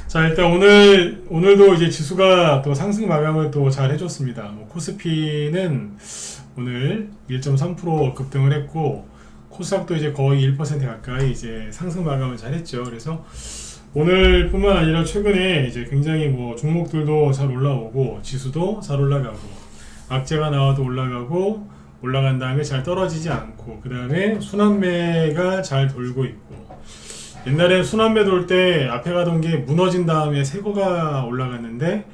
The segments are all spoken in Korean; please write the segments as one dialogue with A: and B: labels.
A: 자, 일단 오늘도 이제 지수가 또 상승 마감을 또 잘 해줬습니다. 뭐 코스피는 오늘 1.3% 급등을 했고, 코스닥도 이제 거의 1% 가까이 이제 상승 마감을 잘 했죠. 그래서 오늘뿐만 아니라 최근에 이제 굉장히 뭐 종목들도 잘 올라오고, 지수도 잘 올라가고, 악재가 나와도 올라가고, 올라간 다음에 잘 떨어지지 않고, 그 다음에 순환매가 잘 돌고 있고, 옛날에 순환매 돌 때 앞에 가던 게 무너진 다음에 새 거가 올라갔는데,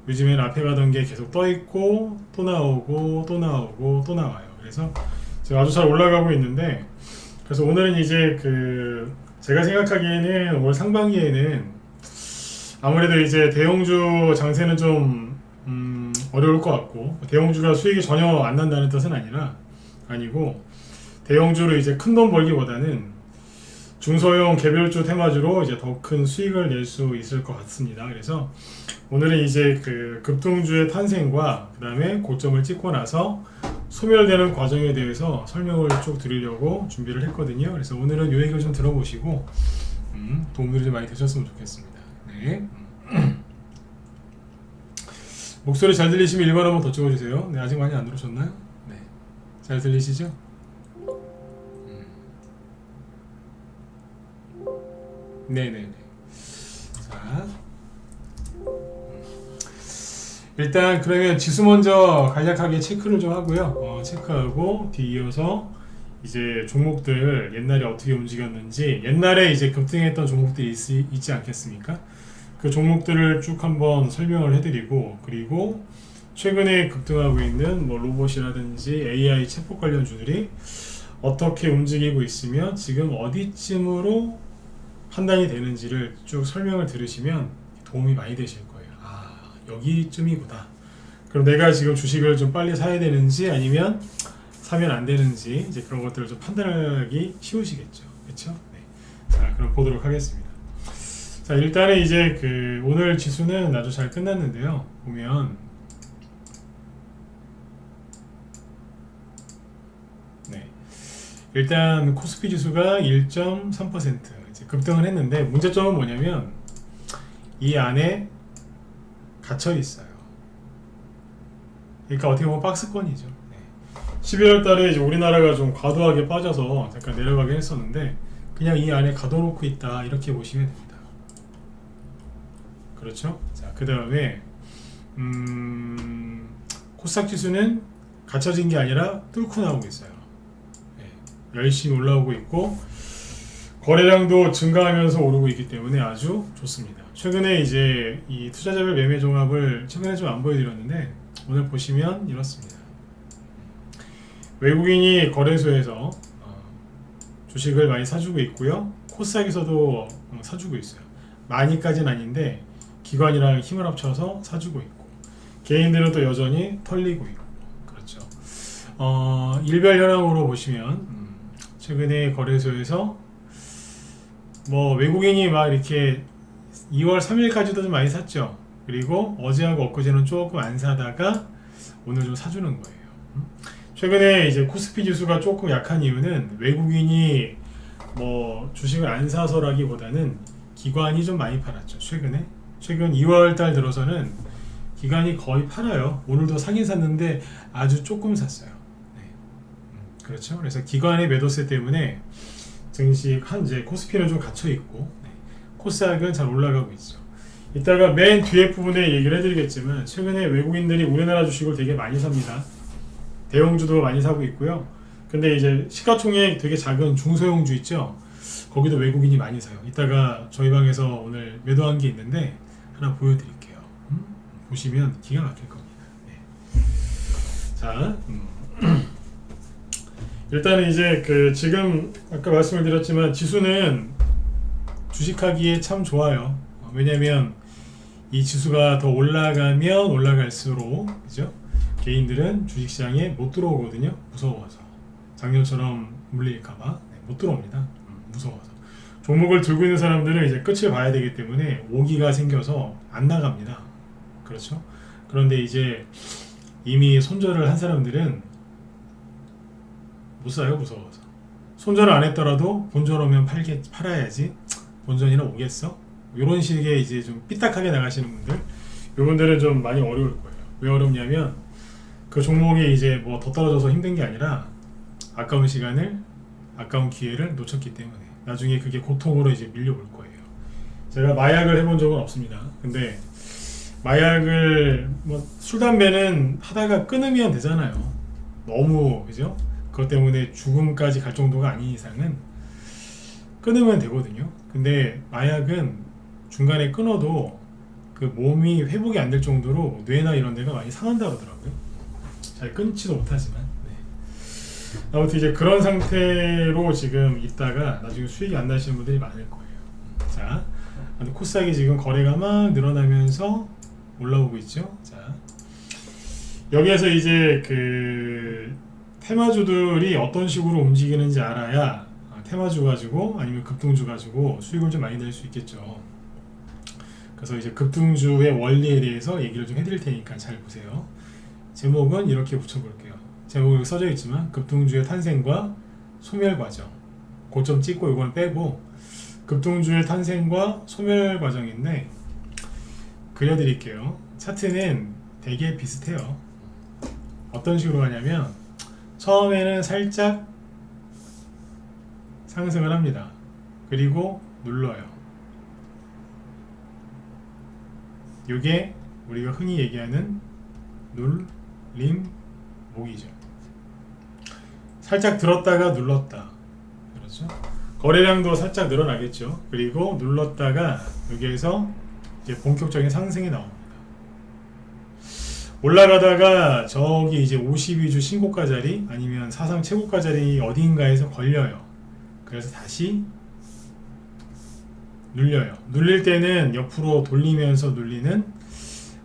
A: 요즘엔 앞에 가던 게 계속 떠 있고 또 나오고 또 나오고 또 나와요. 그래서 지금 아주 잘 올라가고 있는데, 그래서 오늘은 이제 제가 생각하기에는 올 상반기에는 아무래도 이제 대형주 장세는 좀 어려울 것 같고, 대형주가 수익이 전혀 안 난다는 뜻은 아니고, 대형주로 이제 큰 돈 벌기보다는 중소형 개별주 테마주로 이제 더 큰 수익을 낼 수 있을 것 같습니다. 그래서 오늘은 이제 급등주의 탄생과 그 다음에 고점을 찍고 나서 소멸되는 과정에 대해서 설명을 쭉 드리려고 준비를 했거든요. 그래서 오늘은 이 얘기를 좀 들어보시고 도움들이 좀 많이 되셨으면 좋겠습니다. 네. 목소리 잘 들리시면 1번 한번 더 찍어주세요. 네, 아직 많이 안 들어오셨나요? 네. 잘 들리시죠? 네네네. 자, 일단 그러면 지수 먼저 간략하게 체크를 좀 하고요. 체크하고 뒤이어서 이제 종목들 옛날에 어떻게 움직였는지, 옛날에 이제 급등했던 종목들이 있지 않겠습니까? 그 종목들을 쭉 한번 설명을 해드리고, 그리고 최근에 급등하고 있는 뭐 로봇이라든지 AI 챗봇 관련주들이 어떻게 움직이고 있으며 지금 어디쯤으로 판단이 되는지를 쭉 설명을 들으시면 도움이 많이 되실 거예요. 아, 여기쯤이구나. 그럼 내가 지금 주식을 좀 빨리 사야 되는지 아니면 사면 안 되는지, 이제 그런 것들을 좀 판단하기 쉬우시겠죠. 그렇죠? 네. 자, 그럼 보도록 하겠습니다. 자, 일단은 이제 오늘 지수는 아주 잘 끝났는데요. 보면 네. 일단 코스피 지수가 1.3% 이제 급등을 했는데, 문제점은 뭐냐면 이 안에 갇혀 있어요. 그러니까 어떻게 보면 박스권이죠. 네. 12월 달에 이제 우리나라가 좀 과도하게 빠져서 잠깐 내려가긴 했었는데, 그냥 이 안에 가둬놓고 있다, 이렇게 보시면 됩니다. 그렇죠? 자, 그 다음에 코스닥 지수는 갇혀진 게 아니라 뚫고 나오고 있어요. 네. 열심히 올라오고 있고 거래량도 증가하면서 오르고 있기 때문에 아주 좋습니다. 최근에 이제 이 투자자별 매매 종합을 최근에 좀 안 보여드렸는데, 오늘 보시면 이렇습니다. 외국인이 거래소에서 주식을 많이 사주고 있고요. 코스닥에서도 사주고 있어요. 많이까지는 아닌데 기관이랑 힘을 합쳐서 사주고 있고, 개인들은 또 여전히 털리고 있고. 그렇죠. 일별 현황으로 보시면 최근에 거래소에서 뭐 외국인이 막 이렇게 2월 3일까지도 좀 많이 샀죠. 그리고 어제하고 엊그제는 조금 안 사다가 오늘 좀 사주는 거예요. 최근에 이제 코스피 지수가 조금 약한 이유는 외국인이 뭐 주식을 안 사서라기보다는 기관이 좀 많이 팔았죠. 최근 2월 달 들어서는 기관이 거의 팔아요. 오늘도 사긴 샀는데 아주 조금 샀어요. 네. 그렇죠. 그래서 기관의 매도세 때문에 증시 현재 코스피는 좀 갇혀 있고, 네. 코스닥은 잘 올라가고 있죠. 이따가 맨 뒤에 부분에 얘기를 해드리겠지만, 최근에 외국인들이 우리나라 주식을 되게 많이 삽니다. 대형주도 많이 사고 있고요. 근데 이제 시가총액 되게 작은 중소형주 있죠. 거기도 외국인이 많이 사요. 이따가 저희 방에서 오늘 매도한 게 있는데 하나 보여드릴게요. 보시면 기가 막힐 겁니다. 네. 자, 일단은 이제 지금 아까 말씀을 드렸지만 지수는 주식하기에 참 좋아요. 왜냐면 이 지수가 더 올라가면 올라갈수록, 그죠? 개인들은 주식시장에 못 들어오거든요. 무서워서. 작년처럼 물릴까봐 못 들어옵니다. 무서워서. 종목을 들고 있는 사람들은 이제 끝을 봐야 되기 때문에 오기가 생겨서 안 나갑니다. 그렇죠? 그런데 이제 이미 손절을 한 사람들은 못 사요, 무서워서. 손절을 안 했더라도 본전 오면 팔아야지. 본전이나 오겠어? 이런 식의 이제 좀 삐딱하게 나가시는 분들, 이분들은 좀 많이 어려울 거예요. 왜 어렵냐면 그 종목이 이제 뭐 더 떨어져서 힘든 게 아니라 아까운 시간을, 아까운 기회를 놓쳤기 때문에 나중에 그게 고통으로 이제 밀려올 거예요. 제가 마약을 해본 적은 없습니다. 근데 마약을 뭐 술 담배는 하다가 끊으면 되잖아요. 너무 그죠? 그것 때문에 죽음까지 갈 정도가 아닌 이상은 끊으면 되거든요. 근데 마약은 중간에 끊어도 그 몸이 회복이 안 될 정도로 뇌나 이런 데가 많이 상한다 그러더라고요. 잘 끊지도 못하지만. 네. 아무튼 이제 그런 상태로 지금 있다가 나중에 수익이 안 나시는 분들이 많을 거예요. 자, 코스닥이 지금 거래가 막 늘어나면서 올라오고 있죠. 자, 여기에서 이제 그 테마주들이 어떤 식으로 움직이는지 알아야 테마주 가지고 아니면 급등주 가지고 수익을 좀 많이 낼 수 있겠죠. 그래서 이제 급등주의 원리에 대해서 얘기를 좀 해드릴 테니까 잘 보세요. 제목은 이렇게 붙여볼게요. 제목이 여기 써져 있지만 급등주의 탄생과 소멸 과정, 고점 찍고 이거는 빼고 급등주의 탄생과 소멸 과정인데 그려드릴게요. 차트는 되게 비슷해요. 어떤 식으로 가냐면 처음에는 살짝 상승을 합니다. 그리고 눌러요. 이게 우리가 흔히 얘기하는 눌림목이죠. 살짝 들었다가 눌렀다. 그렇죠? 거래량도 살짝 늘어나겠죠. 그리고 눌렀다가 여기에서 이제 본격적인 상승이 나옵니다. 올라가다가 저기 이제 52주 신고가 자리 아니면 사상 최고가 자리 어딘가에서 걸려요. 그래서 다시 눌려요. 눌릴 때는 옆으로 돌리면서 눌리는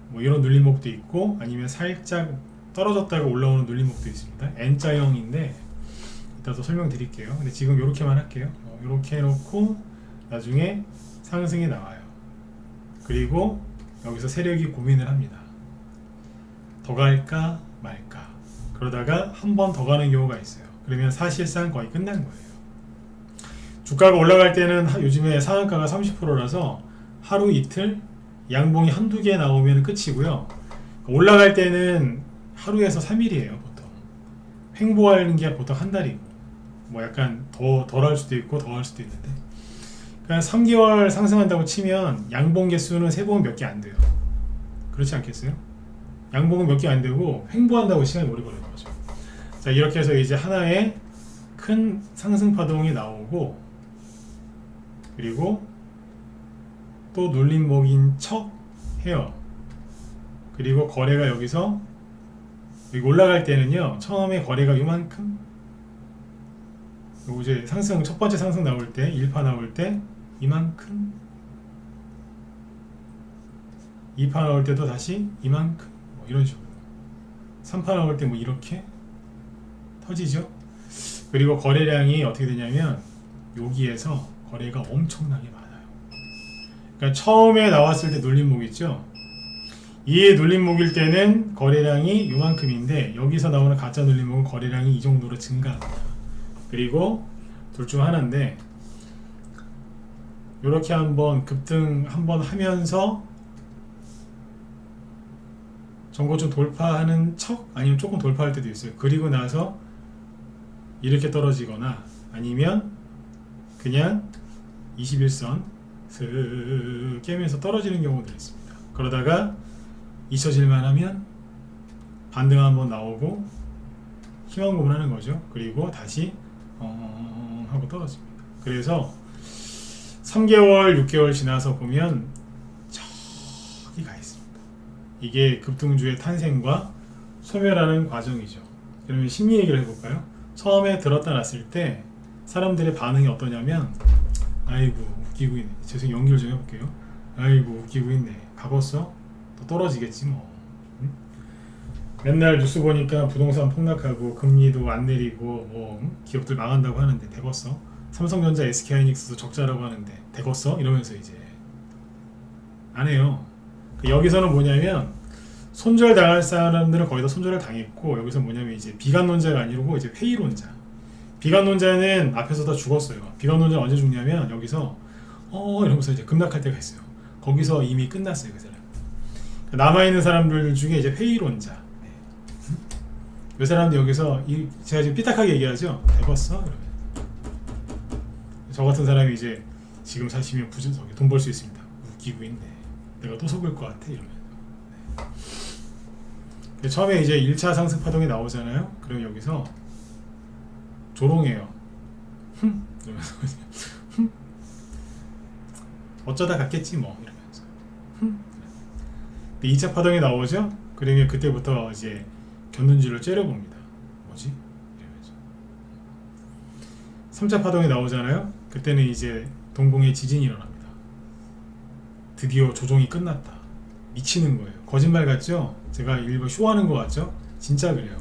A: 뭐 이런 눌림목도 있고 아니면 살짝 떨어졌다가 올라오는 눌림목도 있습니다. N자형인데 이따 또 설명드릴게요. 근데 지금 이렇게만 할게요. 이렇게 해놓고 나중에 상승이 나와요. 그리고 여기서 세력이 고민을 합니다. 더 갈까 말까. 그러다가 한 번 더 가는 경우가 있어요. 그러면 사실상 거의 끝난 거예요. 주가가 올라갈 때는 요즘에 상한가가 30%라서 하루 이틀 양봉이 한두 개 나오면 끝이고요. 올라갈 때는 하루에서 3일이에요. 보통 횡보하는 게 보통 한 달이고 뭐 약간 덜 할 수도 있고 더 할 수도 있는데 그냥 3개월 상승한다고 치면 양봉 개수는 세봉은 몇 개 안 돼요. 그렇지 않겠어요? 양봉은 몇 개 안 되고 횡보한다고 시간이 오래 걸리는 거죠. 자, 이렇게 해서 이제 하나의 큰 상승 파동이 나오고 그리고 또 눌림목인 척 해요. 그리고 거래가 여기서 여기 올라갈 때는요, 처음에 거래가 요만큼, 요거 이제 상승 첫 번째 상승 나올 때 1파 나올 때 이만큼, 2파 나올 때도 다시 이만큼, 뭐 이런 식으로 3파 나올 때 뭐 이렇게 터지죠. 그리고 거래량이 어떻게 되냐면 여기에서 거래가 엄청나게 많아요. 그러니까 처음에 나왔을 때 눌림목 있죠. 이 눌림목일 때는 거래량이 요만큼인데 여기서 나오는 가짜 눌림목은 거래량이 이 정도로 증가합니다. 그리고 둘 중 하나인데 이렇게 한번 급등 한번 하면서 전고점 돌파하는 척 아니면 조금 돌파할 때도 있어요. 그리고 나서 이렇게 떨어지거나 아니면 그냥 21선 슥 깨면서 떨어지는 경우도 있습니다. 그러다가 잊혀질만 하면 반등 한번 나오고 희망 고문하는 거죠. 그리고 다시 하고 떨어집니다. 그래서 3개월, 6개월 지나서 보면 저기 가 있습니다. 이게 급등주의 탄생과 소멸하는 과정이죠. 그러면 심리 얘기를 해볼까요? 처음에 들었다 놨을 때 사람들의 반응이 어떠냐면 아이고 웃기고 있네. 죄송해요. 연기를 좀 해볼게요. 아이고 웃기고 있네. 가봤어? 또 떨어지겠지 뭐. 응? 맨날 뉴스 보니까 부동산 폭락하고 금리도 안 내리고 뭐 기업들 망한다고 하는데 되겠어? 삼성전자, SK하이닉스도 적자라고 하는데 되겠어? 이러면서 이제 안 해요. 여기서는 뭐냐면 손절 당할 사람들은 거의 다 손절을 당했고 여기서 뭐냐면 이제 비관론자가 아니고 이제 회의론자. 비관론자는 앞에서 다 죽었어요. 비관론자 언제 죽냐면 여기서 이러면서 이제 급락할 때가 있어요. 거기서 이미 끝났어요, 그 사람. 남아있는 사람들 중에 이제 회의론자. 이 사람도 여기서 제가 지금 삐딱하게 얘기하죠. 대봤어? 이러면 저 같은 사람이 이제 지금 사시면 돈 벌 수 있습니다. 웃기고 있네. 내가 또 속을 것 같아. 이러면 처음에 이제 1차 상승 파동이 나오잖아요. 그럼 여기서 조롱해요. 이러면서 어쩌다 갔겠지 뭐 이러면서 2차 파동이 나오죠. 그러면 그때부터 이제 견눈질로 째려봅니다. 뭐지? 이러면서 3차 파동이 나오잖아요. 그때는 이제 동공에 지진이 일어납니다. 드디어 조종이 끝났다. 미치는 거예요. 거짓말 같죠? 제가 일부 쇼하는 것 같죠? 진짜 그래요.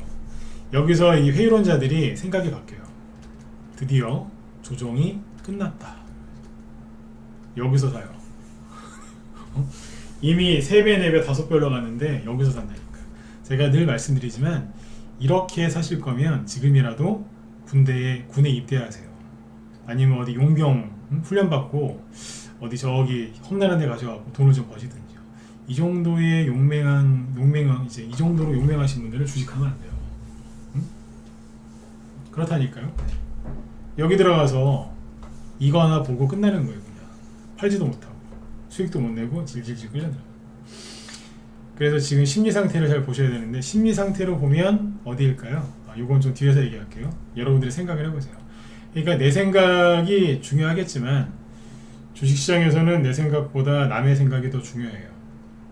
A: 여기서 이 회의론자들이 생각이 바뀌어요. 드디어 조종이 끝났다. 여기서 사요. 이미 3배, 4배, 5배 올라갔는데 여기서 산다니까. 제가 늘 말씀드리지만 이렇게 사실 거면 지금이라도 군에 입대하세요. 아니면 어디 용병 훈련받고 어디 저기 험난한 데 가셔갖고 돈을 좀 버시든지요. 이 정도의 이제 이 정도로 용맹하신 분들은 주식하면 안 돼요. 그렇다니까요. 여기 들어가서 이거 하나 보고 끝나는 거예요. 그냥 팔지도 못하고 수익도 못 내고 질질질 끌려들어요. 그래서 지금 심리 상태를 잘 보셔야 되는데, 심리 상태로 보면 어디일까요? 이건 좀 뒤에서 얘기할게요. 여러분들이 생각을 해보세요. 그러니까 내 생각이 중요하겠지만 주식시장에서는 내 생각보다 남의 생각이 더 중요해요.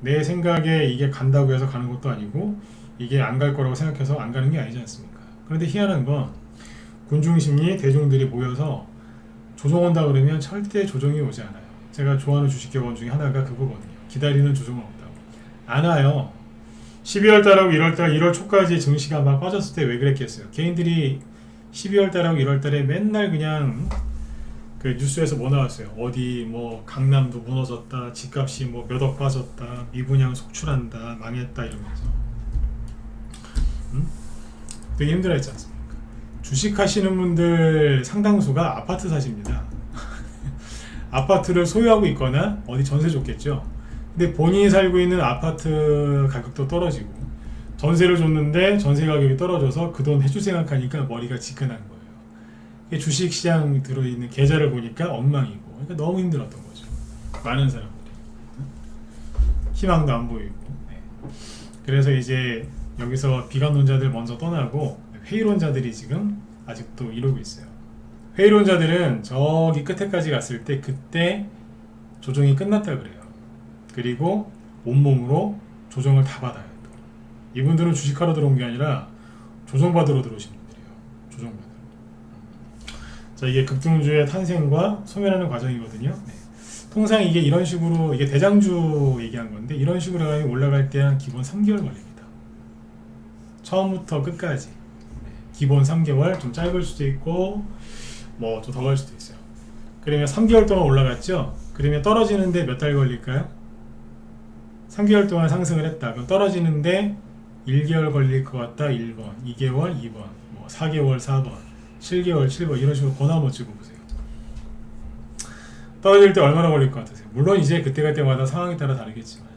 A: 내 생각에 이게 간다고 해서 가는 것도 아니고 이게 안 갈 거라고 생각해서 안 가는 게 아니지 않습니까? 그런데 희한한 건 군중심리 대중들이 모여서 조정 온다 그러면 절대 조정이 오지 않아요. 제가 좋아하는 주식 격언 중에 하나가 그거거든요. 기다리는 조정은 없다고. 안 와요. 12월달하고 1월달, 1월 초까지 증시가 막 빠졌을 때 왜 그랬겠어요? 개인들이 12월달하고 1월달에 맨날 그냥 그 뉴스에서 뭐 나왔어요? 어디 뭐 강남도 무너졌다, 집값이 뭐 몇 억 빠졌다, 미분양 속출한다, 망했다 이러면서 되게 힘들어했지 않습니까? 주식하시는 분들 상당수가 아파트 사십니다. 아파트를 소유하고 있거나 어디 전세 줬겠죠. 근데 본인이 살고 있는 아파트 가격도 떨어지고 전세를 줬는데 전세 가격이 떨어져서 그 돈 해줄 생각하니까 머리가 지끈한 거예요. 주식시장 들어있는 계좌를 보니까 엉망이고, 그러니까 너무 힘들었던 거죠. 많은 사람들이 희망도 안 보이고. 네. 그래서 이제 여기서 비관론자들 먼저 떠나고 회의론자들이 지금 아직도 이러고 있어요. 회의론자들은 저기 끝에까지 갔을 때 그때 조정이 끝났다 그래요. 그리고 온몸으로 조정을 다 받아요. 또. 이분들은 주식하러 들어온 게 아니라 조정받으러 들어오신 분들이에요. 조정받으러. 자, 이게 급등주의 탄생과 소멸하는 과정이거든요. 네. 통상 이게 이런 식으로, 이게 대장주 얘기한 건데, 이런 식으로 올라갈 때 한 기본 3개월 걸립니다. 처음부터 끝까지. 네. 기본 3개월, 좀 짧을 수도 있고 뭐 좀 더 갈 수도 있어요. 그러면 3개월 동안 올라갔죠? 그러면 떨어지는데 몇 달 걸릴까요? 3개월 동안 상승을 했다. 그럼 떨어지는데 1개월 걸릴 것 같다. 1번, 2개월, 2번, 뭐 4개월, 4번, 7개월, 7번 이런 식으로 번호 한번 찍어보세요. 떨어질 때 얼마나 걸릴 것 같으세요? 물론 이제 그때마다 상황에 따라 다르겠지만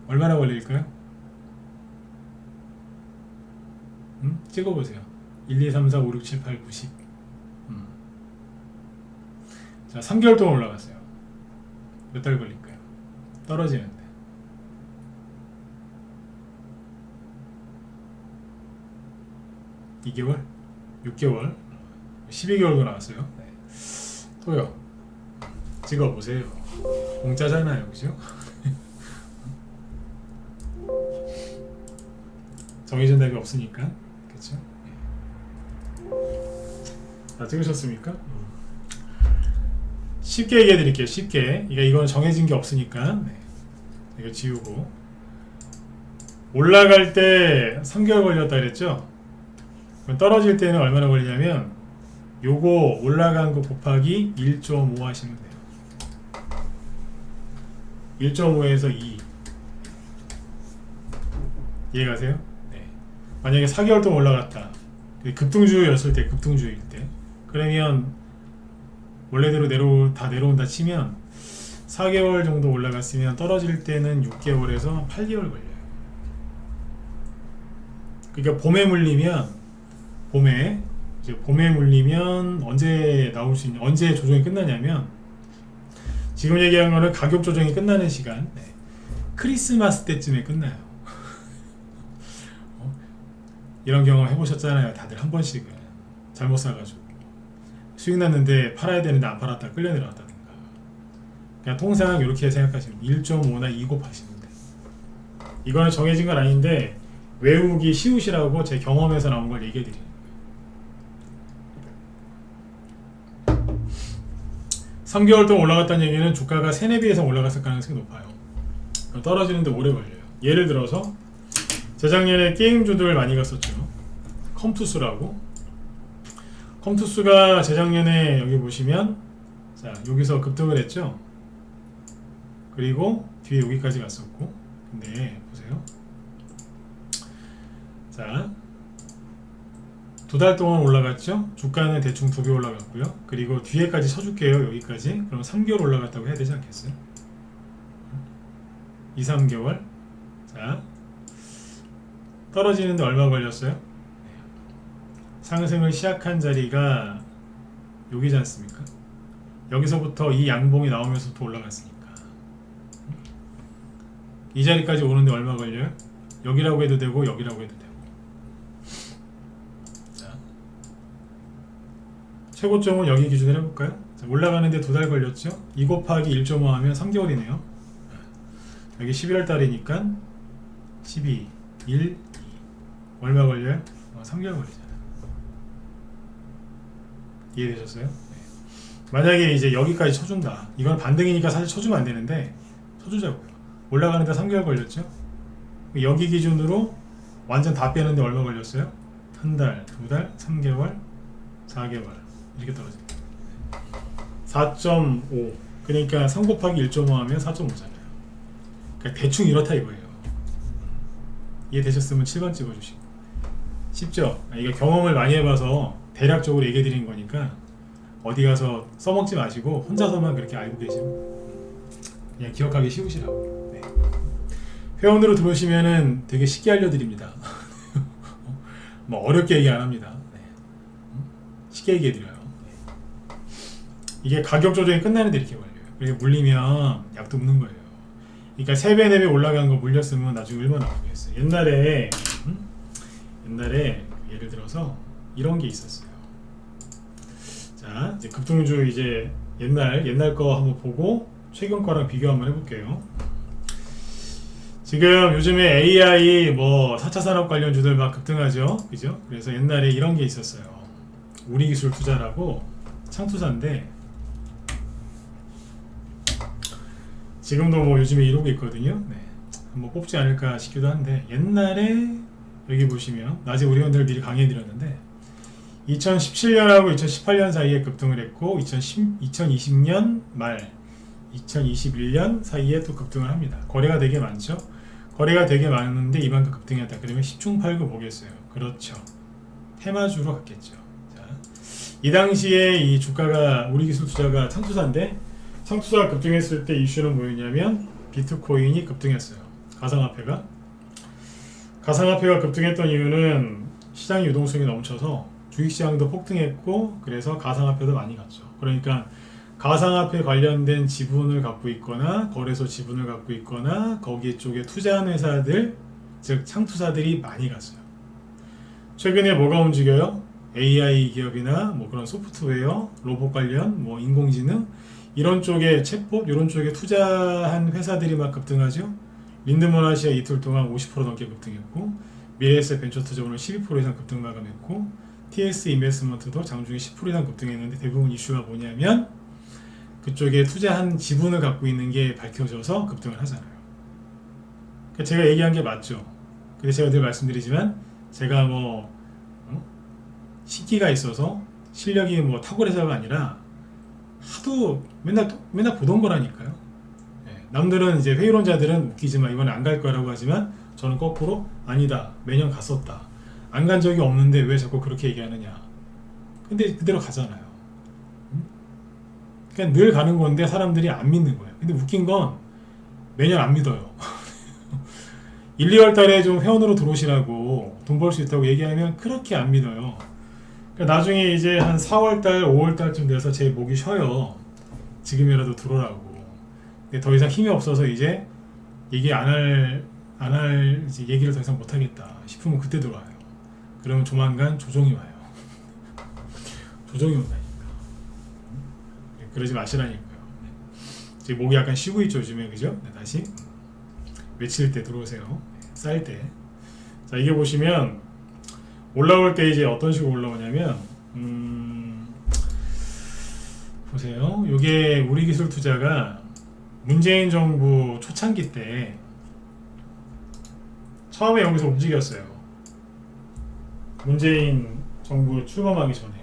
A: 얼마나 걸릴까요? 찍어보세요. 1, 2, 3, 4, 5, 6, 7, 8, 9, 10. 자, 3개월 동안 올라갔어요. 몇 달 걸릴까요? 떨어지는데. 2개월? 6개월? 12개월도 나왔어요. 네. 또요. 찍어보세요. 공짜잖아요. 그죠? 정해진 답이 없으니까. 그쵸? 자, 찍으셨습니까? 쉽게 얘기해 드릴게요. 쉽게. 그러니까 이건 정해진 게 없으니까. 네. 이거 지우고. 올라갈 때 3개월 걸렸다 그랬죠? 그럼 떨어질 때는 얼마나 걸리냐면 요거 올라간 거 곱하기 1.5 하시면 돼요. 1.5에서 2. 이해가세요? 네. 만약에 4개월 동안 올라갔다. 급등주였을 때, 급등주일 때. 그러면 원래대로 다 내려온다 치면 4개월 정도 올라갔으면 떨어질 때는 6개월에서 8개월 걸려요. 그러니까 봄에 물리면 언제 나올 수 있냐, 언제 조정이 끝나냐면 지금 얘기한 거는 가격 조정이 끝나는 시간, 크리스마스 때쯤에 끝나요. 이런 경험 해보셨잖아요. 다들 한 번씩은 잘못 사가지고 수익 났는데 팔아야 되는데 안 팔았다 끌려 내려왔다든가. 그냥 통상 이렇게 생각하시면 1.5나 2 곱하시면 돼요. 이거는 정해진 건 아닌데 외우기 쉬우시라고 제 경험에서 나온 걸 얘기해 드리는 거예요. 3개월 동안 올라갔다는 얘기는 주가가 3, 4배 이상 올라갔을 가능성이 높아요. 떨어지는데 오래 걸려요. 예를 들어서 재작년에 게임주들 많이 갔었죠. 컴투스라고. 컴투스가 재작년에 여기 보시면 자 여기서 급등을 했죠. 그리고 뒤에 여기까지 갔었고, 근데 보세요. 자, 2달 동안 올라갔죠. 주가는 대충 2배 올라갔고요. 그리고 뒤에까지 쳐줄게요. 여기까지. 그럼 3개월 올라갔다고 해야 되지 않겠어요? 2, 3개월. 자, 떨어지는데 얼마 걸렸어요? 상승을 시작한 자리가 여기지 않습니까? 여기서부터 이 양봉이 나오면서부터 올라갔으니까 이 자리까지 오는데 얼마 걸려요? 여기라고 해도 되고 여기라고 해도 되고. 자, 최고점은 여기 기준으로 해볼까요? 자, 올라가는데 2달 걸렸죠? 2 곱하기 1.5 하면 3개월이네요. 여기 11월 달이니까 12, 1, 2 얼마 걸려요? 3개월 걸리잖아요. 이해되셨어요? 네. 만약에 이제 여기까지 쳐준다. 이건 반등이니까 사실 쳐주면 안 되는데 쳐주자고요. 올라가는데 3개월 걸렸죠? 여기 기준으로 완전 다 빼는데 얼마 걸렸어요? 1달, 2달, 3개월, 4개월 이렇게 떨어집니다. 4.5 그러니까 3 곱하기 1.5 하면 4.5잖아요. 그러니까 대충 이렇다 이거예요. 이해되셨으면 7번 찍어주시고. 쉽죠? 이거 경험을 많이 해봐서 대략적으로 얘기해 드린 거니까 어디 가서 써먹지 마시고 혼자서만 그렇게 알고 계시면 그냥 기억하기 쉬우시라고. 네. 회원으로 들어오시면은 되게 쉽게 알려드립니다. 뭐 어렵게 얘기 안 합니다. 네. 쉽게 얘기해 드려요. 네. 이게 가격 조정이 끝나는데 이렇게 걸려요. 그리고 물리면 약도 없는 거예요. 그러니까 3배, 4배 올라간 거 물렸으면 나중에 얼마나 아프겠어요. 옛날에 예를 들어서 이런 게 있었어요. 자, 이제 급등주 이제 옛날 거 한번 보고 최근 거랑 비교 한번 해볼게요. 지금 요즘에 AI 뭐 4차 산업 관련주들 막 급등하죠, 그죠? 그래서 옛날에 이런 게 있었어요. 우리기술 투자라고 창투사인데 지금도 뭐 요즘에 이러고 있거든요. 네. 한번 뽑지 않을까 싶기도 한데 옛날에 여기 보시면 낮에 우리 회원들 미리 강의해드렸는데 2017년하고 2018년 사이에 급등을 했고 2020년 말 2021년 사이에 또 급등을 합니다. 거래가 되게 많죠. 거래가 되게 많은데 이만큼 급등했다 그러면 10중 8구 뭐겠어요. 그렇죠. 테마주로 갔겠죠. 자, 이 당시에 이 주가가 우리기술 투자가 창투사인데 창투사가 급등했을 때 이슈는 뭐였냐면 비트코인이 급등했어요. 가상화폐가 급등했던 이유는 시장 유동성이 넘쳐서 주식시장도 폭등했고 그래서 가상화폐도 많이 갔죠. 그러니까 가상화폐 관련된 지분을 갖고 있거나 거래소 지분을 갖고 있거나 거기 쪽에 투자한 회사들 즉 창투사들이 많이 갔어요. 최근에 뭐가 움직여요? AI 기업이나 뭐 그런 소프트웨어, 로봇 관련, 뭐 인공지능 이런 쪽에 챗봇 이런 쪽에 투자한 회사들이 막 급등하죠. 린드먼 아시아 이틀 동안 50% 넘게 급등했고 미래에셋 벤처투자 오늘 12% 이상 급등 마감했고 TS 인베스트먼트도 장중에 10% 이상 급등했는데 대부분 이슈가 뭐냐면 그쪽에 투자한 지분을 갖고 있는 게 밝혀져서 급등을 하잖아요. 그러니까 제가 얘기한 게 맞죠. 근데 제가 늘 말씀드리지만 제가 뭐 식기가 있어서 실력이 뭐 탁월해서가 아니라 하도 맨날 보던 거라니까요. 네, 남들은 이제 회의론자들은 웃기지만 이번에 안 갈 거라고 하지만 저는 거꾸로 아니다. 매년 갔었다. 안 간 적이 없는데 왜 자꾸 그렇게 얘기하느냐. 근데 그대로 가잖아요. 그냥 늘 가는 건데 사람들이 안 믿는 거예요. 근데 웃긴 건 매년 안 믿어요. 1, 2월 달에 좀 회원으로 들어오시라고 돈 벌 수 있다고 얘기하면 그렇게 안 믿어요. 그러니까 나중에 이제 한 4월 달, 5월 달쯤 돼서 제 목이 쉬어요. 지금이라도 들어오라고. 근데 더 이상 힘이 없어서 이제 얘기 안 할 이제 얘기를 더 이상 못 하겠다 싶으면 그때 들어와요. 그러면 조만간 조정이 와요. 조정이 온다니까. 그러지 마시라니까요. 제 목이 약간 쉬고 있죠 요즘에, 그죠? 네, 다시 외칠 때 들어오세요. 쌀 때. 자, 이게 보시면 올라올 때 이제 어떤 식으로 올라오냐면 보세요. 이게 우리기술투자가 문재인 정부 초창기 때 처음에 여기서 움직였어요. 문재인 정부 출범하기 전에.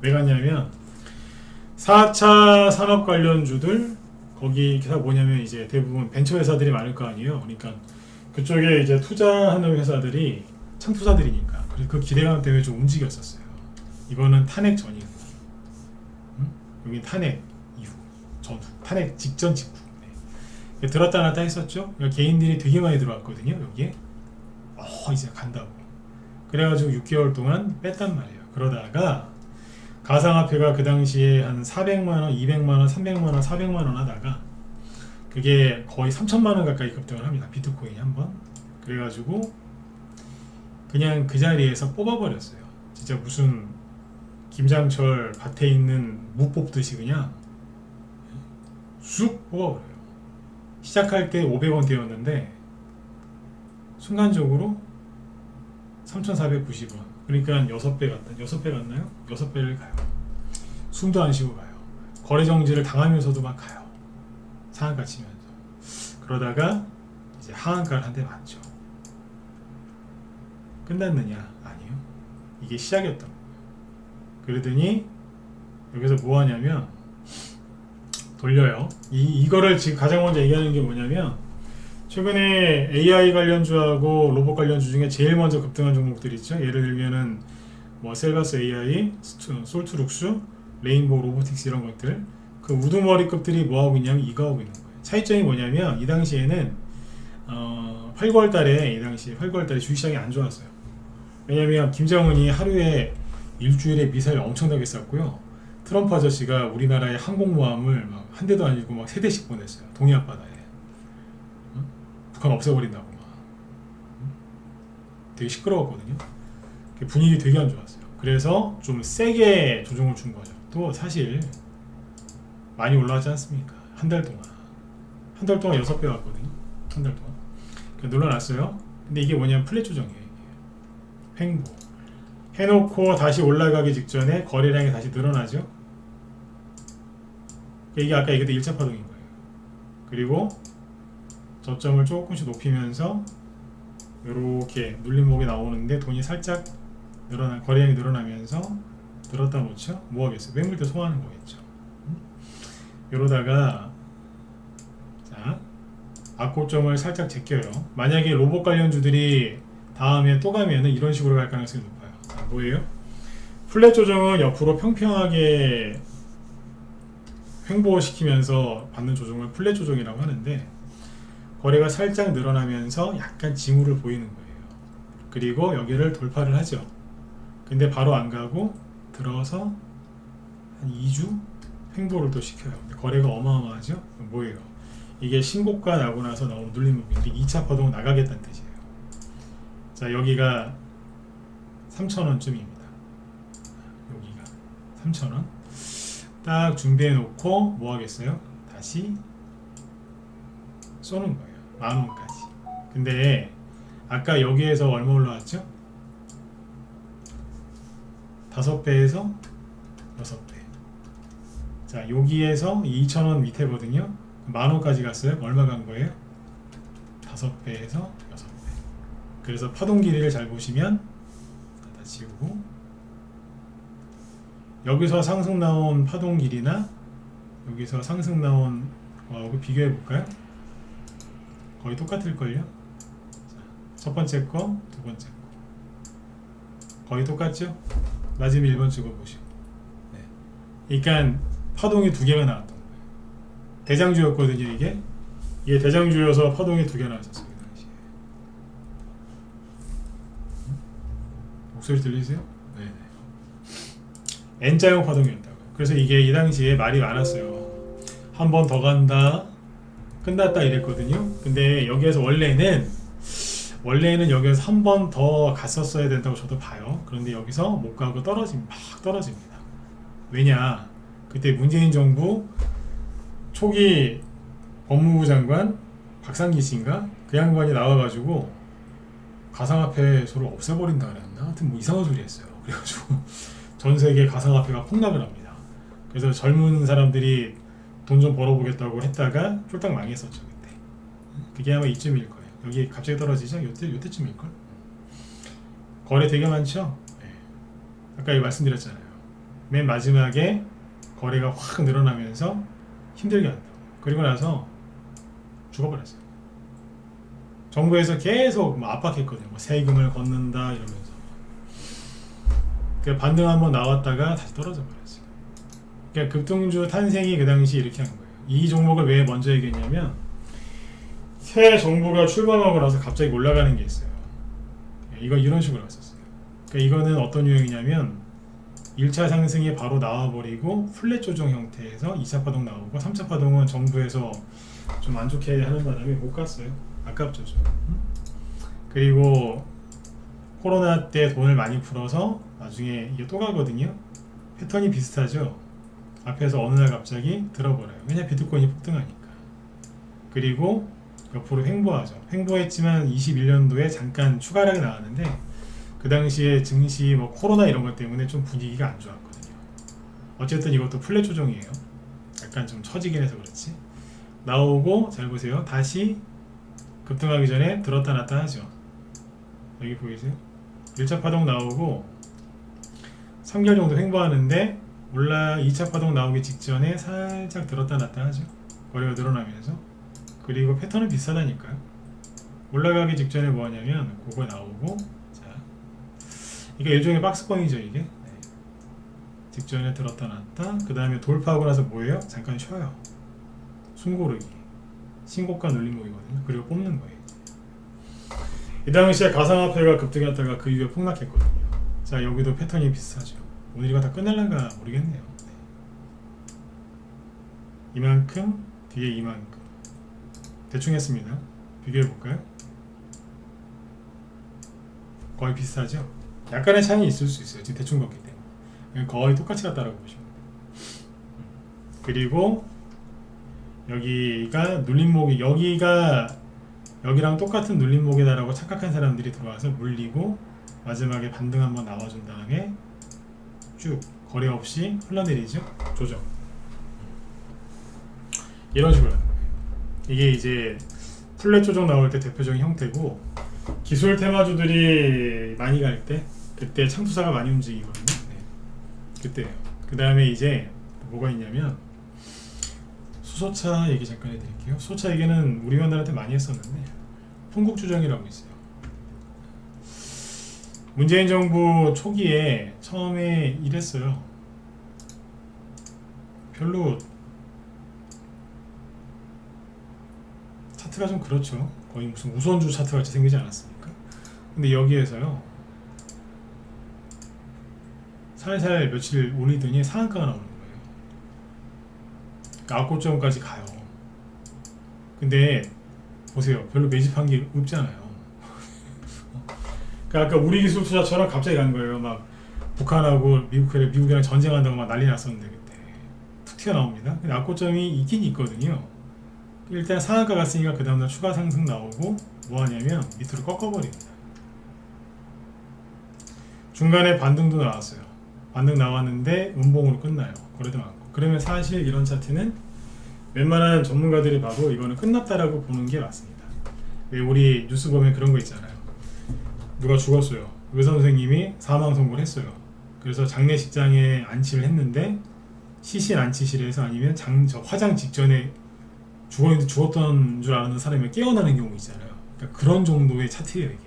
A: 왜 갔냐면 4차 산업 관련주들, 거기가 뭐냐면 이제 대부분 벤처 회사들이 많을 거 아니에요. 그러니까 그쪽에 이제 투자하는 회사들이 창투사들이니까. 그래서 그 기대감 때문에 좀 움직였었어요. 이거는 탄핵 전이고, 여긴 탄핵 이후, 전후, 탄핵 직전 직후. 네. 들었다 놨다 했었죠. 그러니까 개인들이 되게 많이 들어왔거든요. 여기에 이제 간다고. 그래가지고 6개월 동안 뺐단 말이에요. 그러다가 가상화폐가 그 당시에 한 400만원, 200만원, 300만원, 400만원 하다가 그게 거의 3천만원 가까이 급등을 합니다. 비트코인이 한번. 그래가지고 그냥 그 자리에서 뽑아버렸어요. 진짜 무슨 김장철 밭에 있는 무 뽑듯이 그냥 쑥 뽑아버려요. 시작할 때 500원대였는데 순간적으로 3,490원. 그러니까 6배 갔다. 6배 갔나요? 6배를 가요. 숨도 안 쉬고 가요. 거래 정지를 당하면서도 막 가요. 상한가 치면서. 그러다가 이제 하한가를 한 대 맞죠. 끝났느냐? 아니요. 이게 시작이었던 거예요. 그러더니 여기서 뭐 하냐면 돌려요. 이거를 지금 가장 먼저 얘기하는 게 뭐냐면, 최근에 AI 관련주하고 로봇 관련주 중에 제일 먼저 급등한 종목들 있죠. 예를 들면은 뭐 셀바스 AI, 솔트룩스, 레인보우 로보틱스 이런 것들. 그 우두머리급들이 뭐 하고 있냐면 이거 하고 있는 거예요. 차이점이 뭐냐면 이 당시에는 8, 9월 달에 이 당시 8, 9월 달에 주식시장이 안 좋았어요. 왜냐면 김정은이 하루에 일주일에 미사일 엄청나게 쐈고요. 트럼프 아저씨가 우리나라의 항공모함을 막 한 대도 아니고 막 3대씩 보냈어요. 동해 앞바다에. 북한 없애버린다고 막. 되게 시끄러웠거든요. 분위기 되게 안 좋았어요. 그래서 좀 세게 조정을 준 거죠. 또 사실 많이 올라왔지 않습니까? 한 달 동안 6배 왔거든요. 한 달 동안 놀라놨어요. 근데 이게 뭐냐면 플랫 조정이에요. 횡보 해놓고 다시 올라가기 직전에 거래량이 다시 늘어나죠. 이게 아까 얘기했던 1차 파동인 거예요. 그리고 저점을 조금씩 높이면서 이렇게 눌림목이 나오는데 돈이 살짝 거래량이 늘어나면서 늘었다 놓죠. 뭐 하겠어요? 매물대 소화하는 거겠죠. 이러다가 자, 악고점을 살짝 제껴요. 만약에 로봇 관련주들이 다음에 또 가면은 이런 식으로 갈 가능성이 높아요. 자, 뭐예요? 플랫 조정은 옆으로 평평하게 횡보시키면서 받는 조정을 플랫 조정이라고 하는데, 거래가 살짝 늘어나면서 약간 징후를 보이는 거예요. 그리고 여기를 돌파를 하죠. 근데 바로 안 가고 들어서 한 2주 횡보를 또 시켜요. 거래가 어마어마하죠. 뭐예요? 이게 신고가 나고 나서 나오는 눌림목인데 2차 파동 나가겠다는 뜻이에요. 자, 여기가 3,000원쯤입니다. 여기가 3,000원. 딱 준비해 놓고 뭐 하겠어요? 다시 쏘는 거예요. 10,000원까지. 근데 아까 여기에서 얼마 올라왔죠? 5배에서 6배. 자, 여기에서 2,000원 밑에거든요. 10,000원까지 갔어요. 얼마 간 거예요? 5배에서 6배. 그래서 파동 길이를 잘 보시면 다 지우고, 여기서 상승 나온 파동 길이나 여기서 상승 나온 거하고 비교해 볼까요? 거의 똑같을걸요? 첫 번째 거, 두 번째 거 거의 똑같죠? 마지막 1번 찍어보시고. 네. 그러니까 파동이 두 개가 나왔던 거예요. 대장주였거든요. 이게 대장주여서 파동이 두 개 나왔었어요. 그 당시에. 목소리 들리세요? 네네. N자형 파동이었다고요. 그래서 이게 이 당시에 말이 많았어요. 한 번 더 간다, 끝났다 이랬거든요. 근데 여기에서 원래는 여기에서 한 번 더 갔었어야 된다고 저도 봐요. 그런데 여기서 못 가고 막 떨어집니다. 왜냐? 그때 문재인 정부 초기 법무부 장관 박상기 씨인가? 그 양반이 나와가지고 가상화폐소를 없애버린다 그랬나? 하여튼 뭐 이상한 소리 했어요. 그래가지고 전 세계 가상화폐가 폭락을 합니다. 그래서 젊은 사람들이 돈 좀 벌어보겠다고 했다가 쫄딱 망했었죠. 그때. 그게 아마 이쯤일 거예요. 여기 갑자기 떨어지죠? 요때쯤일걸? 거래 되게 많죠? 네. 아까 말씀드렸잖아요. 맨 마지막에 거래가 확 늘어나면서 힘들게 한다. 그리고 나서 죽어버렸어요. 정부에서 계속 압박했거든요. 세금을 걷는다 이러면서. 반등 한번 나왔다가 다시 떨어져 버렸어요. 그러니까 급등주 탄생이 그 당시 이렇게 한 거예요. 이 종목을 왜 먼저 얘기했냐면 새 정부가 출범하고 나서 갑자기 올라가는 게 있어요. 이거 이런 식으로 했었어요. 그러니까 이거는 어떤 유형이냐면 1차 상승이 바로 나와버리고 플랫 조정 형태에서 2차 파동 나오고 3차 파동은 정부에서 좀 안 좋게 하는 바람에 못 갔어요. 아깝죠 좀. 그리고 코로나 때 돈을 많이 풀어서 나중에 이게 또 가거든요. 패턴이 비슷하죠. 앞에서 어느 날 갑자기 들어버려요. 왜냐 비트코인이 폭등하니까. 그리고 옆으로 횡보하죠. 횡보했지만 21년도에 잠깐 추가락이 나왔는데 그 당시에 증시 뭐 코로나 이런 것 때문에 좀 분위기가 안 좋았거든요. 어쨌든 이것도 플랫 조정이에요. 약간 좀 처지긴 해서 그렇지. 나오고 잘 보세요. 다시 급등하기 전에 들었다 놨다 하죠. 여기 보이세요? 1차 파동 나오고 3개월 정도 횡보하는데 2차 파동 나오기 직전에 살짝 들었다 놨다 하죠. 거래가 늘어나면서. 그리고 패턴은 비슷하다니까요. 올라가기 직전에 뭐 하냐면 그거 나오고, 자, 이게 일종의 박스권이죠 이게. 네. 직전에 들었다 놨다. 그 다음에 돌파하고 나서 뭐예요? 잠깐 쉬어요. 숨고르기. 신고가 눌림목이거든요. 그리고 뽑는 거예요. 이 당시에 가상화폐가 급등했다가 그 이후에 폭락했거든요. 자, 여기도 패턴이 비슷하죠. 오늘 이거 다 끝날란가 모르겠네요. 네. 이만큼, 뒤에 이만큼. 대충 했습니다. 비교해볼까요? 거의 비슷하죠? 약간의 차이는 있을 수 있어요. 지금 대충 걷기 때문에. 거의 똑같이 갔다라고 보시면 돼요. 그리고 여기가 눌림목이, 여기랑 똑같은 눌림목이다라고 착각한 사람들이 들어와서 물리고 마지막에 반등 한번 나와준 다음에 쭉 거래 없이 흘러내리죠. 조정. 이런 식으로 하는 거예요. 이게 이제 플랫 조정 나올 때 대표적인 형태고, 기술 테마주들이 많이 갈 때 그때 창투사가 많이 움직이거든요. 네. 그때예요. 그 다음에 이제 뭐가 있냐면 수소차 얘기 잠깐 해드릴게요. 수소차 얘기는 우리 회원들한테 많이 했었는데 풍국주정이라고 있어요. 문재인 정부 초기에 처음에 이랬어요. 별로 차트가 좀 그렇죠. 거의 무슨 우선주 차트 같이 생기지 않았습니까? 근데 여기에서요 살살 며칠 올리더니 상한가가 나오는 거예요. 악고점까지 가요. 근데 보세요. 별로 매집한 게 없잖아요. 그러니까 아까 우리 기술 투자처럼 갑자기 간 거예요. 막 북한하고 미국이랑 전쟁한다고 막 난리 났었는데 그때 툭 튀어나옵니다. 근데 악고점이 있긴 있거든요. 일단 상한가 갔으니까 그 다음날 추가 상승 나오고 뭐 하냐면 밑으로 꺾어버립니다. 중간에 반등도 나왔어요. 반등 나왔는데 음봉으로 끝나요. 거래도 많고. 그러면 사실 이런 차트는 웬만한 전문가들이 봐도 이거는 끝났다라고 보는 게 맞습니다. 왜 우리 뉴스 보면 그런 거 있잖아요. 누가 죽었어요. 의사 선생님이 사망 선고를 했어요. 그래서 장례식장에 안치를 했는데 시신 안치실에서 아니면 저 화장 직전에 죽었던 줄 아는 사람이 깨어나는 경우 있잖아요. 그러니까 그런 정도의 차트예요 이게.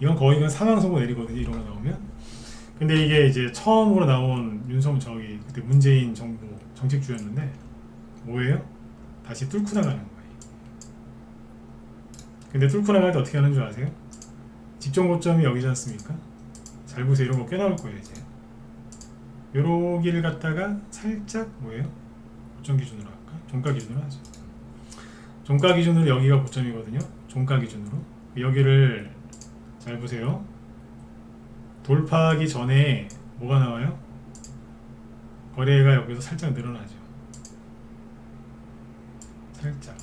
A: 이건 거의 사망 선고 내리거든요. 이런 거 나오면. 근데 이게 이제 처음으로 나온 저기 그때 문재인 정부 정책주였는데 뭐예요? 다시 뚫고 나가는 거예요. 근데 뚫고 나갈 때 어떻게 하는 줄 아세요? 직전 고점이 여기지 않습니까? 잘 보세요. 이런 거 꽤 나올 거예요. 이제 요러기를 갖다가 살짝 뭐예요? 고점 기준으로 할까? 종가 기준으로 하죠. 종가 기준으로 여기가 고점이거든요. 종가 기준으로 여기를 잘 보세요. 돌파하기 전에 뭐가 나와요? 거래가 여기서 살짝 늘어나죠. 살짝.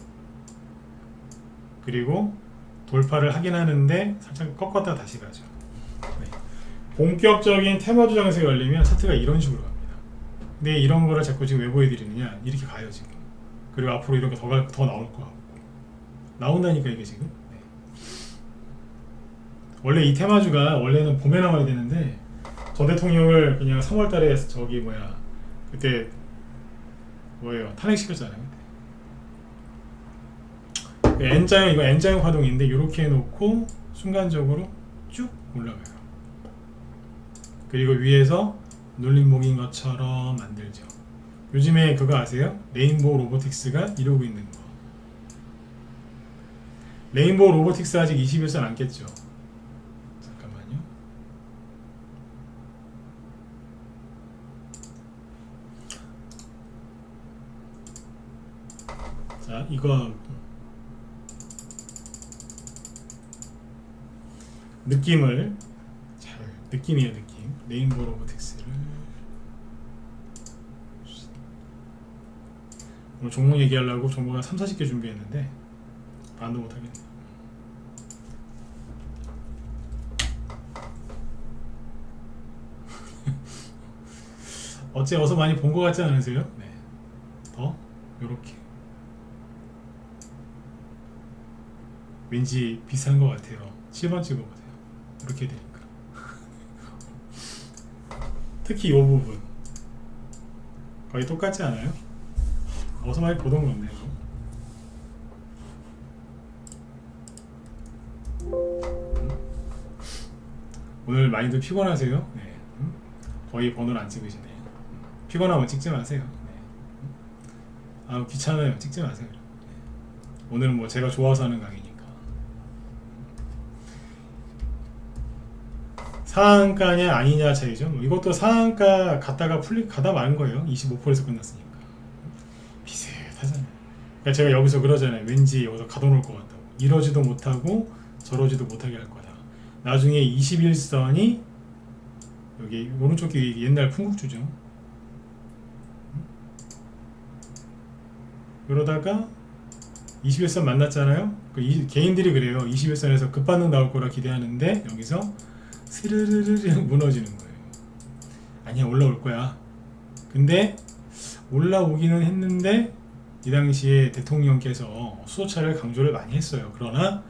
A: 그리고 돌파를 하긴 하는데 살짝 꺾었다 다시 가죠. 네. 본격적인 테마 조정에서 열리면 차트가 이런 식으로 갑니다. 근데 이런 거를 자꾸 지금 왜 보여드리느냐, 이렇게 가요 지금. 그리고 앞으로 이런 거 더 나올 거 같고 나온다니까 이게 지금. 네. 원래 이 테마주가 원래는 봄에 나와야 되는데 전 대통령을 그냥 3월달에 저기 뭐야 그때 뭐예요 탄핵시켰잖아요. N자형, 이거 N자형 파동인데 이렇게 해놓고 순간적으로 쭉 올라가요. 그리고 위에서 눌림목인 것처럼 만들죠. 요즘에 그거 아세요? 레인보우 로보틱스가 이러고 있는 거. 레인보우 로보틱스 아직 21선 안 깼죠? 잠깐만요. 자, 이거 느낌을 잘, 느낌이에요. 느낌. 레인보우 로보틱스를 오늘 종목 얘기하려고 종목 한 3-40개 준비했는데 반도 못하겠네요. 어서 많이 본 것 같지 않으세요? 네. 더 요렇게 왠지 비슷한 것 같아요. 7번 찍어보세요. 이렇게 되니까 특히 이 부분 거의 똑같지 않아요? 어서 많이 보던 건데요. 오늘 많이들 피곤하세요? 네. 거의 번호를 안 찍으시네요. 피곤하면 찍지 마세요. 네. 아 귀찮아요. 찍지 마세요. 네. 오늘은 뭐 제가 좋아서 하는 강의니까. 상한가냐 아니냐 차이죠. 이것도 상한가 가다 마는 거예요. 25%에서 끝났으니까 비슷하잖아요. 그러니까 제가 여기서 그러잖아요. 왠지 여기서 가둬놓을 것 같다고. 이러지도 못하고 저러지도 못하게 할 거다. 나중에 21선이 여기 오른쪽 게 옛날 풍국주죠. 그러다가 21선 만났잖아요. 개인들이 그래요. 21선에서 급반등 나올 거라 기대하는데 여기서 스르르르 무너지는 거예요. 아니야 올라올 거야. 근데 올라오기는 했는데 이 당시에 대통령께서 수소차를 강조를 많이 했어요. 그러나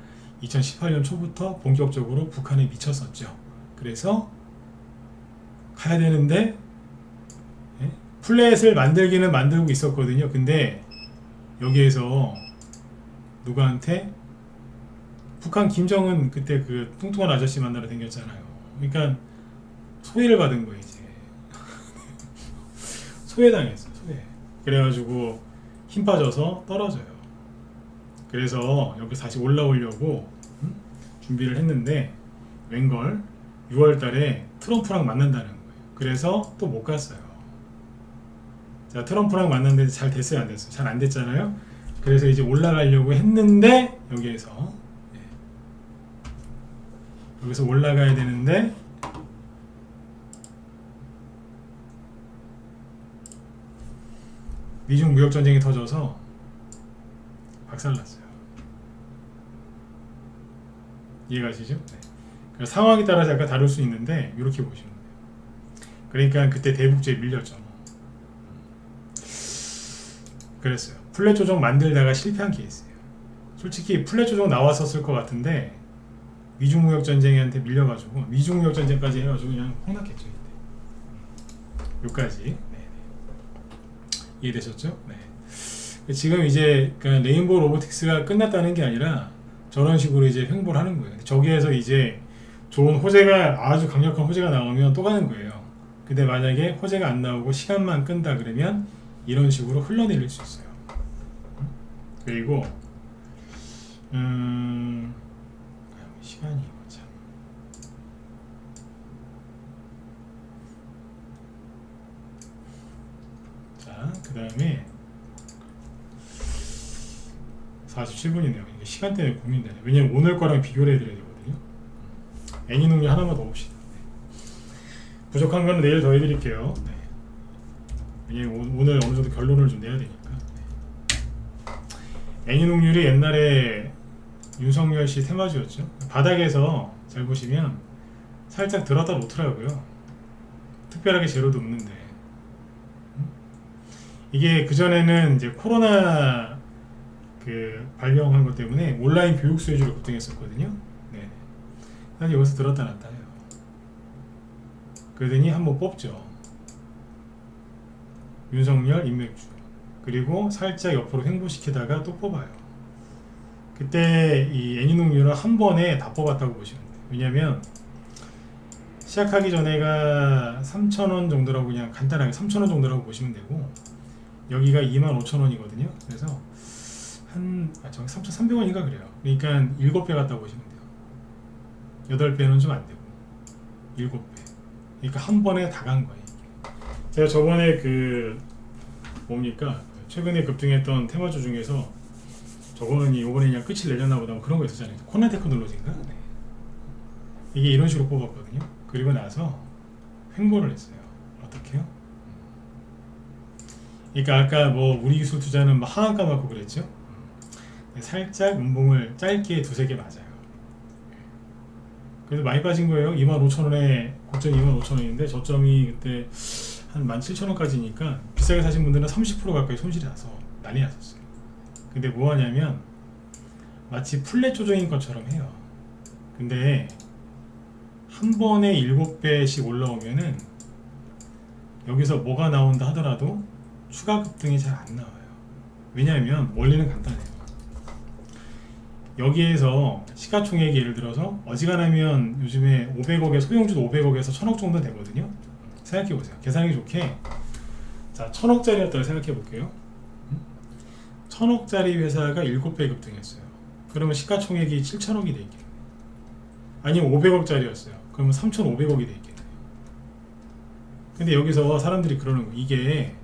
A: 2018년 초부터 본격적으로 북한에 미쳤었죠. 그래서 가야 되는데 플랫을 만들기는 만들고 있었거든요. 근데 여기에서 누구한테 북한 김정은 그때 그 뚱뚱한 아저씨 만나러 댕겼잖아요. 그러니까 소외를 받은 거예요. 이제 소외당했어. 소외. 그래가지고 힘 빠져서 떨어져요. 그래서 여기 다시 올라오려고 준비를 했는데 웬걸 6월달에 트럼프랑 만난다는 거예요. 그래서 또 못 갔어요. 자, 트럼프랑 만났는데 잘 됐어요, 안 됐어요? 잘 안 됐잖아요. 그래서 이제 올라가려고 했는데 여기에서 올라가야 되는데 미중 무역 전쟁이 터져서 박살났어요. 이해가시죠? 네. 상황에 따라서 약간 다를 수 있는데 이렇게 보시면 돼요. 그러니까 그때 대북제에 밀렸죠. 그랬어요. 플랫 조정 만들다가 실패한 케이스예요. 솔직히 플랫 조정 나왔었을 것 같은데 미중 무역 전쟁한테 밀려가지고 미중 무역 전쟁까지 해가지고 그냥 혼났겠죠. 여기까지. 네. 이해되셨죠? 네. 지금 이제 그러니까 레인보우 로보틱스가 끝났다는 게 아니라 저런 식으로 이제 횡보를 하는 거예요. 저기에서 이제 좋은 호재가 아주 강력한 호재가 나오면 또 가는 거예요. 근데 만약에 호재가 안 나오고 시간만 끈다 그러면 이런 식으로 흘러내릴 수 있어요. 그리고 시간이 참. 자, 그 다음에 47분이네요. 이게 시간 때문에 고민되네. 왜냐면 오늘 거랑 비교를 해드려야 되거든요. 애니능력 하나만 더 봅시다. 부족한 거는 내일 더 해드릴게요. 네. 왜냐면 오늘 어느 정도 결론을 좀 내야 되니까. 네. 애니능률이 옛날에 윤석열 씨 테마주였죠. 바닥에서 잘 보시면 살짝 들었다 놓더라고요. 특별하게 제로도 없는데. 이게 그전에는 이제 코로나 발병한 것 때문에 온라인 교육 수혜주로 급등했었거든요. 네. 그래서 여기서 들었다 놨다 해요. 그러더니 한번 뽑죠. 윤석열 인맥주. 그리고 살짝 옆으로 횡보시키다가 또 뽑아요. 그때 이 애니능률을 한 번에 다 뽑았다고 보시면 돼요. 왜냐면 시작하기 전에가 3,000원 정도라고 그냥 간단하게 3,000원 정도라고 보시면 되고 여기가 25,000원이거든요. 그래서 저기 3,300원인가 그래요. 그러니까 7배 같다고 보시면 돼요. 8배는 좀 안 되고 7배. 그러니까 한 번에 다 간 거예요. 제가 저번에 뭡니까 최근에 급등했던 테마주 중에서 저거는 이번에 그냥 끝을 내렸나 보다 뭐 그런 거 있었잖아요. 코나 테크놀로지인가? 네. 이게 이런 식으로 뽑았거든요. 그리고 나서 횡보를 했어요. 어떻게요? 그러니까 아까 뭐 우리 기술 투자는 막 하한가 맞고 그랬죠. 살짝 음봉을 짧게 두세 개 맞아요. 그래도 많이 빠진 거예요. 25,000원에 고점이 25,000원인데 저점이 그때 한 17,000원까지니까 비싸게 사신 분들은 30% 가까이 손실이 나서 난리 났었어요. 근데 뭐 하냐면 마치 플랫 조정인 것처럼 해요. 근데 한 번에 7배씩 올라오면은 여기서 뭐가 나온다 하더라도 추가 급등이 잘 안 나와요. 왜냐하면 원리는 간단해요. 여기에서 시가총액이 예를 들어서 어지간하면 요즘에 500억에 소형주도 500억에서 1000억 정도 되거든요. 생각해보세요. 계산하기 좋게 자 1000억짜리였다고 생각해볼게요. 1000억짜리 회사가 7배 급등했어요. 그러면 시가총액이 7000억이 돼 있겠네요. 아니면 500억짜리였어요. 그러면 3500억이 돼 있겠네요. 근데 여기서 사람들이 그러는 거 이게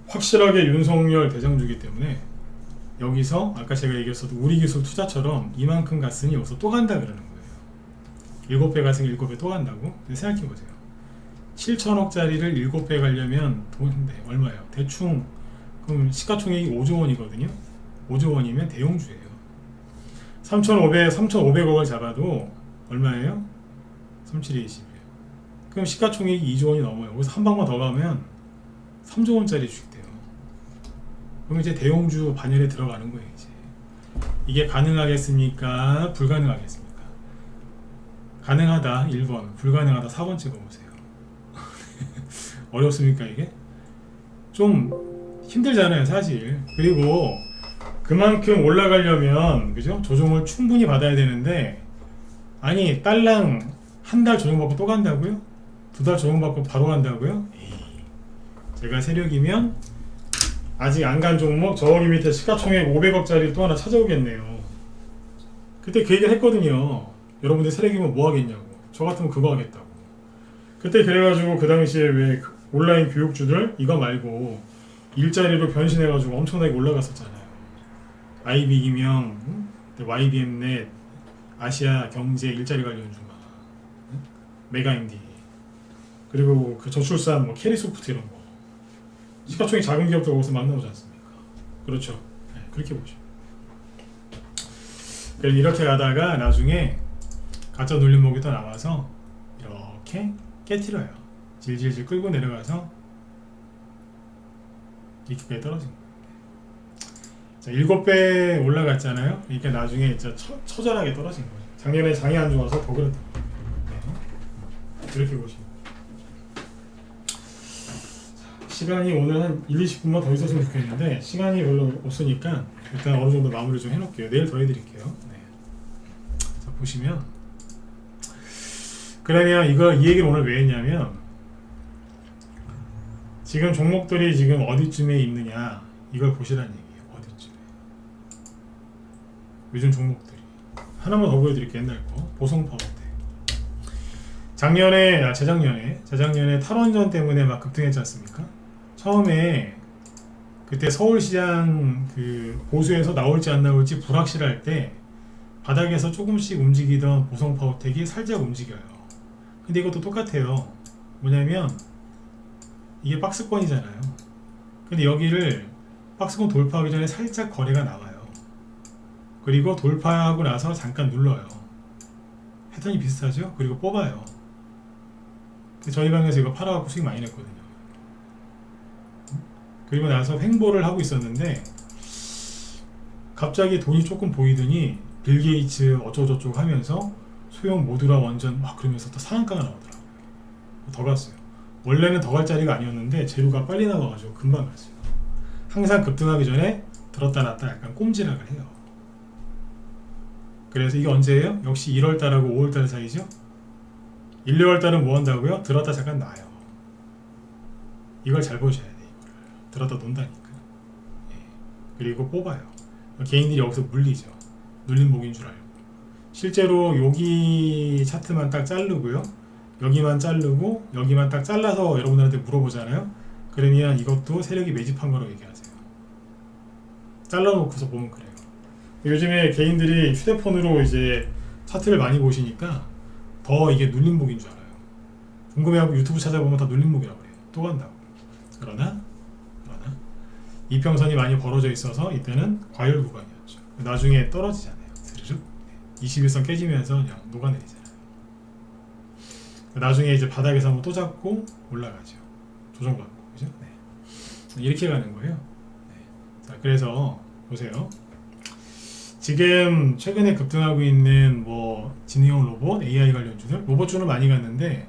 A: 확실하게 윤석열 대장주기 때문에 여기서 아까 제가 얘기했어도 우리 기술 투자처럼 이만큼 갔으니 여기서 또 간다 그러는 거예요. 7배 갔으니 7배 또 간다고? 생각해보세요. 7천억짜리를 7배 가려면 돈인데 얼마예요? 대충 그럼 시가총액이 5조 원이거든요. 5조 원이면 대형주예요. 3,500억을 잡아도 얼마예요? 37에 21. 그럼 시가총액이 2조 원이 넘어요. 그래서 한 방만 더 가면 3조 원짜리 주식 돼요. 그럼 이제 대형주 반열에 들어가는 거예요. 이제 이게 가능하겠습니까? 불가능하겠습니까? 가능하다 1번, 불가능하다 4번 찍어보세요. 어렵습니까 이게? 좀 힘들잖아요 사실. 그리고 그만큼 올라가려면 그죠? 조정을 충분히 받아야 되는데 아니 딸랑 한 달 조정받고 또 간다고요? 2달 조정받고 바로 간다고요? 제가 세력이면 아직 안 간 종목 저기 밑에 시가총액 500억짜리 또 하나 찾아오겠네요. 그때 그 얘기를 했거든요. 여러분들 세력이면 뭐 하겠냐고. 저 같으면 그거 하겠다고. 그때 그래가지고 그 당시에 왜 온라인 교육주들 이거 말고 일자리로 변신해가지고 엄청나게 올라갔었잖아요. IB기명, YBM넷, 아시아 경제 일자리 관련 주마, 메가임디, 그리고 그 저출산 뭐 캐리소프트 이런 거. 시가총액 작은 기업들 거기서 막 나오지 않습니까? 그렇죠. 네, 그렇게 보죠. 이렇게 가다가 나중에 가짜 눌림목이 또 나와서 이렇게 깨트려요. 질질질 끌고 내려가서 이렇게 떨어진 거예요. 자, 7배 올라갔잖아요. 그러니까 나중에 진짜 처절하게 떨어진 거예요. 작년에 장이 안 좋아서 더 그랬던 거예요. 네. 이렇게 보시면 시간이 오늘 한 1, 20분만 더 있었으면 좋겠는데 시간이 별로 없으니까 일단 어느 정도 마무리 좀 해놓을게요. 내일 더 해드릴게요. 네. 자, 보시면 그러면 이 얘기를 오늘 왜 했냐면 지금 종목들이 지금 어디쯤에 있느냐 이걸 보시라는 얘기예요. 어디쯤에. 요즘 종목들이. 하나만 더 보여드릴게요. 옛날 거. 보성파워때. 재작년에 탈원전 때문에 막 급등했지 않습니까? 처음에 그때 서울시장 그 보수에서 나올지 안 나올지 불확실할 때 바닥에서 조금씩 움직이던 보성파워텍이 살짝 움직여요. 근데 이것도 똑같아요. 뭐냐면 이게 박스권이잖아요. 근데 여기를 박스권 돌파하기 전에 살짝 거래가 나와요. 그리고 돌파하고 나서 잠깐 눌러요. 패턴이 비슷하죠? 그리고 뽑아요. 저희 방에서 이거 팔아갖고 수익 많이 냈거든요. 그리고 나서 횡보를 하고 있었는데 갑자기 돈이 조금 보이더니 빌 게이츠 어쩌고저쩌고 하면서 소형 모듈화 원전 막 그러면서 또 상한가가 나오더라고요. 더 갔어요. 원래는 더 갈 자리가 아니었는데 재료가 빨리 나와가지고 금방 갔어요. 항상 급등하기 전에 들었다 놨다 약간 꼼지락을 해요. 그래서 이게 언제예요? 역시 1월달하고 5월달 사이죠. 1, 2월달은 뭐 한다고요? 들었다 잠깐 놔요. 이걸 잘 보셔야 돼. 이거를 들었다 논다니까. 예. 그리고 뽑아요. 개인들이 여기서 물리죠. 눌림목인 줄 알고. 실제로 여기 차트만 딱 자르고요. 여기만 자르고 여기만 딱 잘라서 여러분들한테 물어보잖아요. 그러면 이것도 세력이 매집한 거라고 얘기하세요. 잘라놓고서 보면 그래요. 요즘에 개인들이 휴대폰으로 이제 차트를 많이 보시니까 더 이게 눌림목인 줄 알아요. 궁금해하고 유튜브 찾아보면 다 눌림목이라고 그래요. 또 간다고. 그러나 이평선이 많이 벌어져 있어서 이때는 과열 구간이었죠. 나중에 떨어지잖아요. 스르륵. 21선 깨지면서 그냥 녹아내리잖아요. 나중에 이제 바닥에서 한번 또 잡고 올라가죠. 조정받고, 그죠? 네. 이렇게 가는 거예요. 네. 자, 그래서 보세요. 지금 최근에 급등하고 있는 뭐 지능형 로봇, AI 관련주들, 로봇주는 많이 갔는데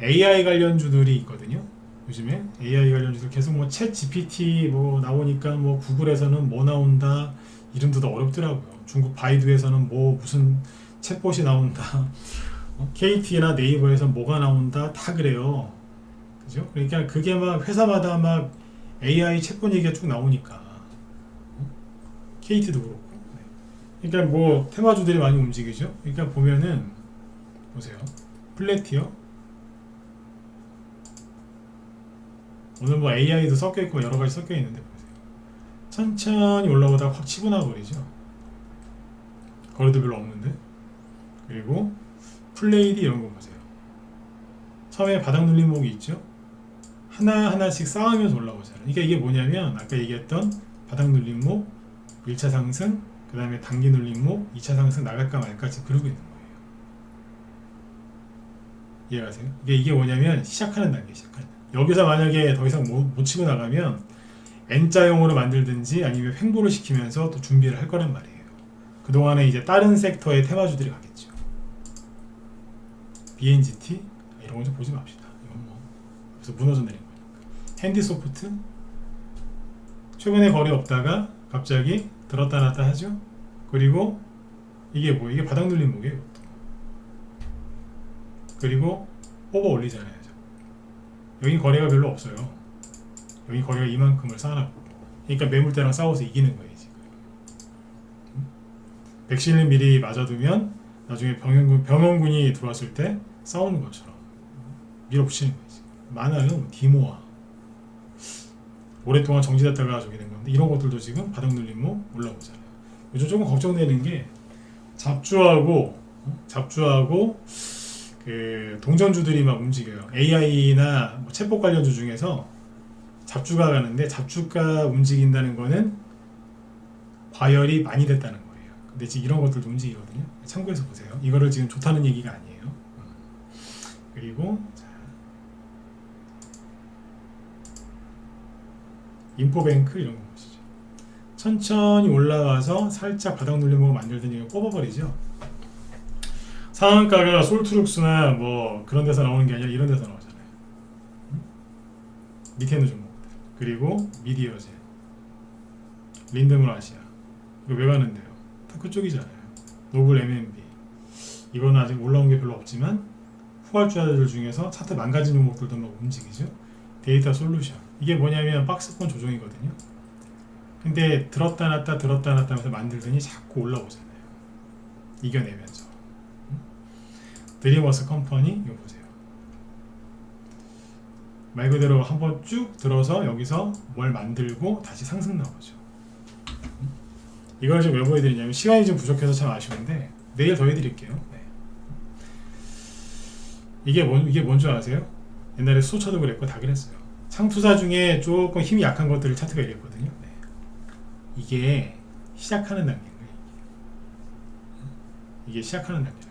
A: AI 관련주들이 있거든요. 요즘에 AI 관련주들 계속 뭐 챗 GPT 뭐 나오니까 뭐 구글에서는 뭐 나온다 이름도 더 어렵더라고요. 중국 바이두에서는 뭐 무슨 챗봇이 나온다. KT나 네이버에서 뭐가 나온다 다 그래요. 그죠? 그러니까 그게 막 회사마다 막 AI 챗봇 얘기가 쭉 나오니까 KT도 그렇고. 그러니까 뭐 테마주들이 많이 움직이죠. 그러니까 보면은 보세요. 플래티어 오늘 뭐 AI도 섞여 있고 여러 가지 섞여 있는데 보세요. 천천히 올라오다가 확 치고 나버리죠. 거리도 별로 없는데. 그리고 플레이드 이런 거 보세요. 처음에 바닥 눌림목이 있죠. 하나하나씩 쌓으면서 올라오잖아요. 그러니까 이게 뭐냐면 아까 얘기했던 바닥 눌림목, 1차 상승, 그 다음에 단기 눌림목, 2차 상승 나갈까 말까 지금 그러고 있는 거예요. 이해가세요? 이게 뭐냐면 시작하는 단계. 여기서 만약에 더 이상 못 치고 나가면 N자형으로 만들든지 아니면 횡보를 시키면서 또 준비를 할 거란 말이에요. 그동안에 이제 다른 섹터의 테마주들이 가겠죠. BNGT 이런 거 좀 보지 맙시다. 이건 뭐 그래서 무너져 내린 거니까. 핸디소프트 최근에 거래 없다가 갑자기 들었다 놨다 하죠. 그리고 이게 뭐 이게 바닥 눌림목이에요. 이것도. 그리고 뽑아 올리잖아요. 여기 거래가 별로 없어요. 여기 거래가 이만큼을 쌓아놨고, 그러니까 매물대랑 싸워서 이기는 거예요 지금. 백신을 미리 맞아두면 나중에 병원군이 들어왔을 때 싸우는 것처럼 밀어붙이는 거예요 지금. 많아요. 디모아 오랫동안 정지됐다가 저기 된 건데 이런 것들도 지금 바닥 눌림목 올라오잖아요. 요즘 조금 걱정되는 게 잡주하고 그 동전주들이 막 움직여요. AI나 뭐 챗봇 관련주 중에서 잡주가 가는데 잡주가 움직인다는 거는 과열이 많이 됐다는 거예요. 근데 지금 이런 것들도 움직이거든요. 참고해서 보세요. 이거를 지금 좋다는 얘기가 아니에요. 그리고 자, 인포뱅크 이런 거 보시죠. 천천히 올라와서 살짝 바닥 눌림목을 만들더니 이거 뽑아버리죠. 상한가가 솔트룩스나 뭐 그런 데서 나오는 게 아니라 이런 데서 나오잖아요. 밑에 있는 종목들. 그리고 미디어젠, 린드문 아시아. 이거 왜 가는데요? 다 그쪽이잖아요. 노블 MNB. 이거는 아직 올라온 게 별로 없지만 후발주자들 중에서 차트 망가진 종목들도 막 움직이죠. 데이터 솔루션. 이게 뭐냐면 박스권 조정이거든요. 근데 들었다 놨다 들었다 놨다 하면서 만들더니 자꾸 올라오잖아요. 이겨내면서. 드리머스 컴퍼니 이거 보세요. 말 그대로 한번 쭉 들어서 여기서 뭘 만들고 다시 상승 나오죠. 이걸 좀 왜 보여드리냐면 시간이 좀 부족해서 참 아쉬운데 내일 더 해드릴게요. 네. 이게 뭔 줄 아세요? 옛날에 수초도 그랬고 다 그랬어요. 창투사 중에 조금 힘이 약한 것들을 차트가 이랬거든요. 네. 이게 시작하는 단계인 거예요. 이게 시작하는 단계라고.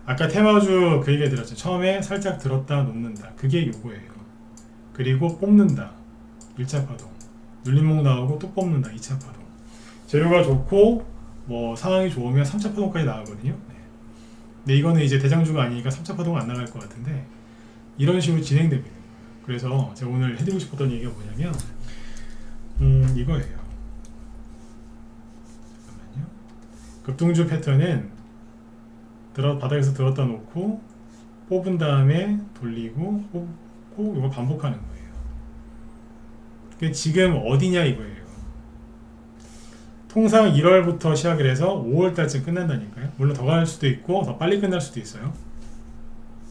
A: 아까 테마주 그 얘기 들었죠. 처음에 살짝 들었다 놓는다. 그게 요거예요. 그리고 뽑는다. 1차 파동. 눌림목 나오고 또 뽑는다. 2차 파동. 재료가 좋고 뭐 상황이 좋으면 3차 파동까지 나가거든요. 네. 근데 이거는 이제 대장주가 아니니까 3차 파동은 안 나갈 것 같은데 이런 식으로 진행됩니다. 그래서 제가 오늘 해드리고 싶었던 얘기가 뭐냐면 이거예요. 잠깐만요. 급등주 패턴은 바닥에서 들었다 놓고 뽑은 다음에 돌리고 뽑고 이거 반복하는 거예요. 그게 지금 어디냐 이거예요. 통상 1월부터 시작을 해서 5월달쯤 끝난다니까요. 물론 더 갈 수도 있고 더 빨리 끝날 수도 있어요.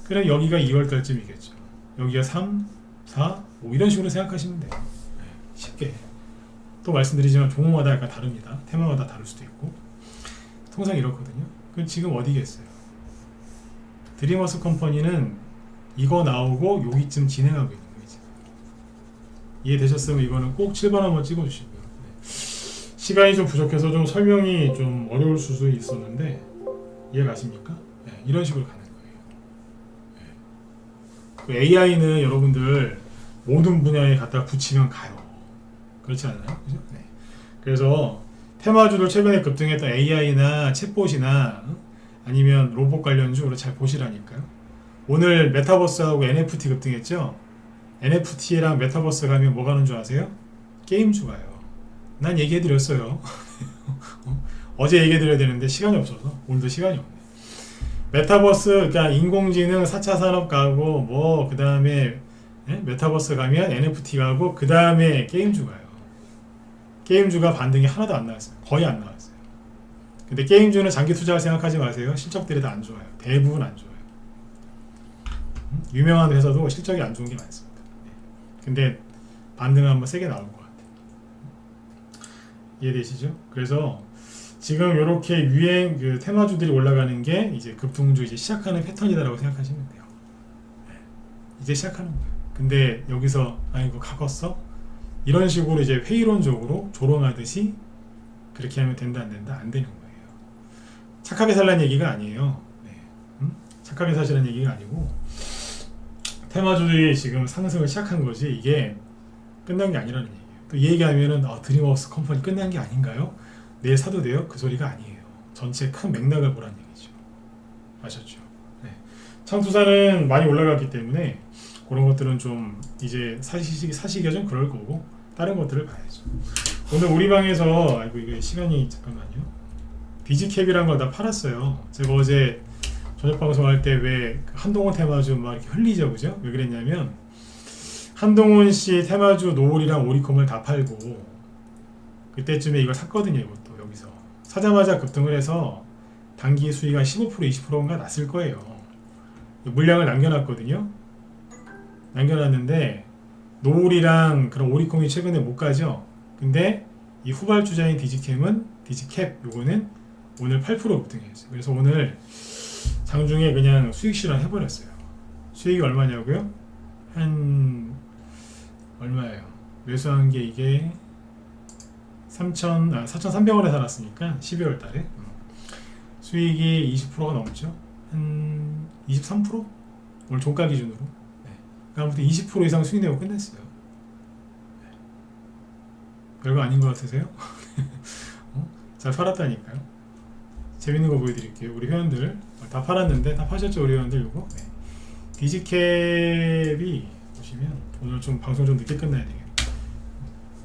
A: 그럼 여기가 2월달쯤이겠죠. 여기가 3, 4, 5 이런 식으로 생각하시면 돼요. 쉽게. 또 말씀드리지만 종목마다 약간 다릅니다. 테마마다 다를 수도 있고. 통상 이렇거든요. 그럼 지금 어디겠어요? 드리머스 컴퍼니는 이거 나오고 여기쯤 진행하고 있는 거예요. 지금. 이해되셨으면 이거는 꼭 7번 한번 찍어주시고요. 네. 시간이 좀 부족해서 좀 설명이 좀 어려울 수도 있었는데 이해가십니까? 네, 이런 식으로 가는 거예요. 네. 그 AI는 여러분들 모든 분야에 갖다 붙이면 가요. 그렇지 않나요? 그죠? 네. 그래서 테마주들 최근에 급등했던 AI나 챗봇이나 아니면 로봇 관련주로 잘 보시라니까요. 오늘 메타버스하고 NFT 급등했죠? NFT랑 메타버스 가면 뭐 가는 줄 아세요? 게임주 가요. 난 얘기해드렸어요. 어제 얘기해드려야 되는데 시간이 없어서 오늘도 시간이 없네. 메타버스, 그러니까 인공지능 4차 산업 가고 뭐 그 다음에 메타버스 가면 NFT 가고 그 다음에 게임주 가요. 게임주가 반등이 하나도 안 나왔어요. 거의 안 나왔어요. 근데 게임주는 장기 투자를 생각하지 마세요. 실적들이 다 안 좋아요. 대부분 안 좋아요. 유명한 회사도 실적이 안 좋은 게 많습니다. 근데 반등은 한번 세게 나올 것 같아요. 이해되시죠? 그래서 지금 이렇게 유행 그 테마주들이 올라가는 게 이제 급등주 이제 시작하는 패턴이다라고 생각하시면 돼요. 이제 시작하는 거예요. 근데 여기서 이거 가겄어? 이런 식으로 이제 회의론적으로 조롱하듯이 그렇게 하면 된다 안 된다 안 되는 거예요. 착하게 살라는 얘기가 아니에요. 네. 착하게 사시라는 얘기가 아니고 테마주들이 지금 상승을 시작한 거지 이게 끝난 게 아니라는 얘기예요. 또 이 얘기하면은 드림워스 컴퍼니 끝난 게 아닌가요? 내일 사도 돼요? 그 소리가 아니에요. 전체 큰 맥락을 보란 얘기죠. 아셨죠? 네. 창투사는 많이 올라갔기 때문에 그런 것들은 좀 이제 사시기가 좀 그럴 거고 다른 것들을 봐야죠. 오늘 우리 방에서 이게 시간이 잠깐만요. 디지캡이란 걸 다 팔았어요. 제가 어제 저녁 방송할 때 왜 한동훈 테마주 막 이렇게 흘리죠, 그죠? 왜 그랬냐면 한동훈 씨 테마주 노을이랑 오리콤을 다 팔고 그때쯤에 이걸 샀거든요. 이것도 여기서 사자마자 급등을 해서 단기 수익 한 15% 20%인가 났을 거예요. 물량을 남겨놨거든요. 남겨놨는데 노을이랑 그런 오리콤이 최근에 못 가죠. 근데 이 후발주자인 디지캡 요거는 오늘 8% 급등했어요. 그래서 오늘 장중에 그냥 수익 실현 해버렸어요. 수익이 얼마냐고요? 한 얼마예요? 매수한 게 이게 4,300원에 살았으니까 12월 달에 수익이 20%가 넘죠. 한 23%? 오늘 종가 기준으로. 네. 아무튼 20% 이상 수익 내고 끝냈어요. 네. 별거 아닌 것 같으세요? 잘 팔았다니까요. 재밌는 거 보여드릴게요. 우리 회원들 다 팔았는데 다 파셨죠, 우리 회원들 이거. 네. 디지캡이 보시면 오늘 좀 방송 좀 늦게 끝나야 되겠네.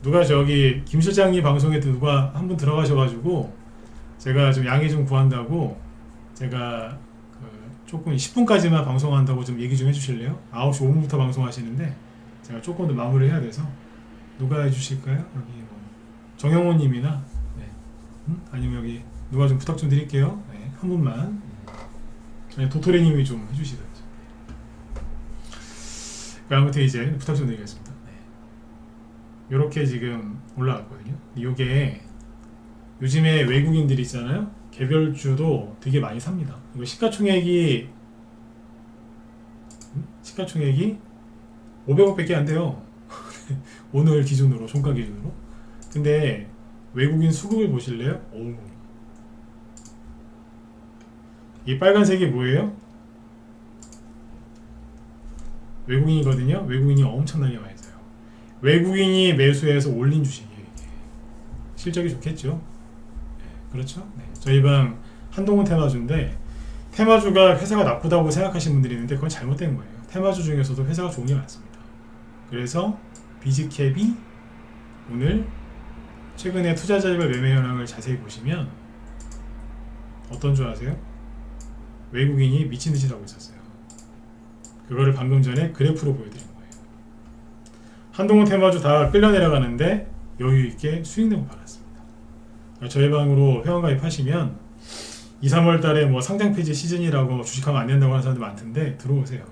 A: 누가 저기 김 실장님 방송에 누가 한 분 들어가셔가지고 제가 좀 양해 좀 구한다고 제가 조금 10분까지만 방송한다고 좀 얘기 좀 해주실래요? 9시 5분부터 방송하시는데 제가 조금 더 마무리를 해야 돼서 누가 해주실까요? 여기 뭐 정영호님이나 네. 아니면 여기 누가 좀 부탁 좀 드릴게요. 네. 한 분만 도토리님이 좀 해주시더라고요. 아무튼 이제 부탁 좀 드리겠습니다. 이렇게 지금 올라왔거든요. 요게 요즘에 외국인들 있잖아요. 개별주도 되게 많이 삽니다. 이거 시가총액이 500억밖에 안 돼요. 오늘 기준으로, 종가 기준으로. 근데 외국인 수급을 보실래요? 오. 이 빨간색이 뭐예요? 외국인이거든요. 외국인이 엄청나게 많이 사요. 외국인이 매수해서 올린 주식이에요. 이게. 실적이 좋겠죠. 네, 그렇죠. 네. 저희 방 한동훈 테마주인데 테마주가 회사가 나쁘다고 생각하시는 분들이 있는데 그건 잘못된 거예요. 테마주 중에서도 회사가 좋은 게 많습니다. 그래서 비즈캡이 오늘 최근에 투자자별 매매 현황을 자세히 보시면 어떤 줄 아세요? 외국인이 미친듯이 사고 있었어요. 그거를 방금 전에 그래프로 보여드린 거예요. 한동훈 테마주 다 끌려 내려가는데 여유있게 수익 내고 팔았습니다. 저희 방으로 회원가입하시면 2, 3월 달에 뭐 상장 폐지 시즌이라고 주식하면 안 된다고 하는 사람들 많던데 들어오세요.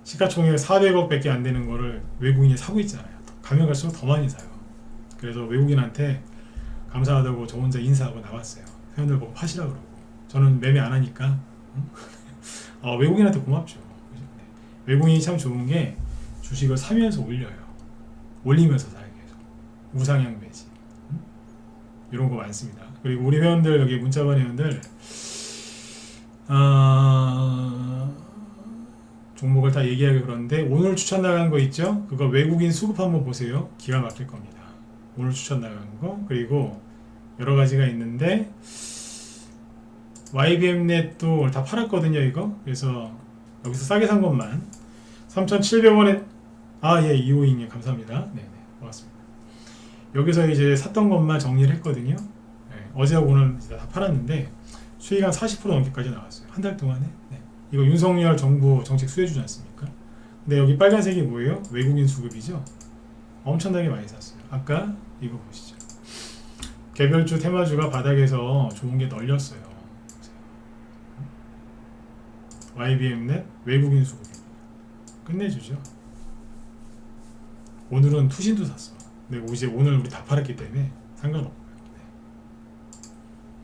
A: 시가총액 400억 밖에 안 되는 거를 외국인이 사고 있잖아요. 가면 갈수록 더 많이 사요. 그래서 외국인한테 감사하다고 저 혼자 인사하고 나왔어요. 회원들 보고 파시라 그러고. 저는 매매 안 하니까 외국인한테 고맙죠. 외국인이 참 좋은 게 주식을 사면서 올려요. 올리면서 사요. 계속. 우상향 매지. 이런 거 많습니다. 그리고 우리 회원들, 여기 문자반 회원들 종목을 다 얘기하기 그런데 오늘 추천 나간 거 있죠? 그거 외국인 수급 한번 보세요. 기가 막힐 겁니다. 오늘 추천 나간 거. 그리고 여러 가지가 있는데 YBM넷도 다 팔았거든요. 이거. 그래서 여기서 싸게 산 것만 3,700원에 예, 이호잉님 감사합니다. 네네, 고맙습니다. 여기서 이제 샀던 것만 정리를 했거든요. 네, 어제하고 오늘 이제 다 팔았는데 수익 한 40% 넘게까지 나왔어요. 한 달 동안에. 네. 이거 윤석열 정부 정책 수혜주지 않습니까? 근데 여기 빨간색이 뭐예요? 외국인 수급이죠. 엄청나게 많이 샀어요. 아까 이거 보시죠. 개별주 테마주가 바닥에서 좋은 게 널렸어요. YBM넷 외국인 수급 끝내주죠. 오늘은 투신도 샀어. 근데 이제 오늘 우리 다 팔았기 때문에 상관없고요.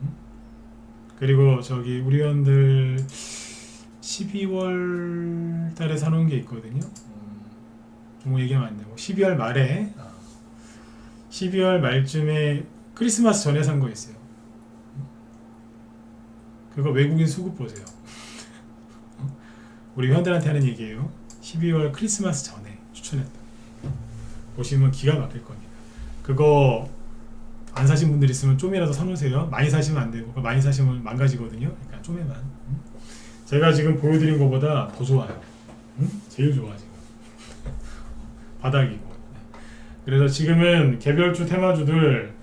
A: 네. 그리고 저기 우리 회원들 12월 달에 사놓은 게 있거든요. 종목 얘기하면 안 되고 12월 말에 12월 말쯤에 크리스마스 전에 산 거 있어요. 그거 외국인 수급 보세요. 우리 회원들한테 하는 얘기예요. 12월 크리스마스 전에 추천했다. 보시면 기가 막힐 겁니다. 그거 안 사신 분들 있으면 좀이라도 사놓으세요. 많이 사시면 안 되고 많이 사시면 망가지거든요. 그러니까 좀에만. 제가 지금 보여드린 것보다 더 좋아요. 제일 좋아 지금. 바닥이고. 그래서 지금은 개별주 테마주들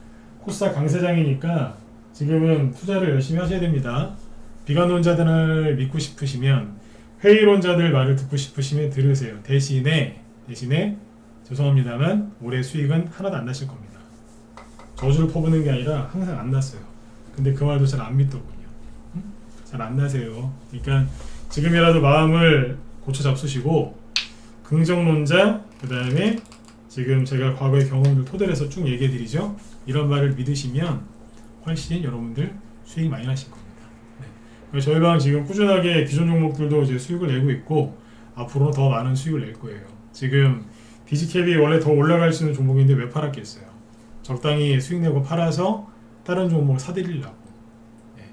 A: 코스닥 강세장이니까 지금은 투자를 열심히 하셔야 됩니다. 비관론자들을 믿고 싶으시면 회의론자들 말을 듣고 싶으시면 들으세요. 대신에 죄송합니다만 올해 수익은 하나도 안 나실 겁니다. 저주를 퍼부는 게 아니라 항상 안 났어요. 근데 그 말도 잘 안 믿더군요. 잘 안 나세요. 그러니까 지금이라도 마음을 고쳐 잡수시고 긍정론자, 그 다음에 지금 제가 과거의 경험들 토대로 해서 쭉 얘기해 드리죠. 이런 말을 믿으시면 훨씬 여러분들 수익 많이 나실 겁니다. 네. 저희 방 지금 꾸준하게 기존 종목들도 이제 수익을 내고 있고 앞으로는 더 많은 수익을 낼 거예요. 지금 비즈캡이 원래 더 올라갈 수 있는 종목인데 왜 팔았겠어요? 적당히 수익 내고 팔아서 다른 종목을 사드리려고. 네.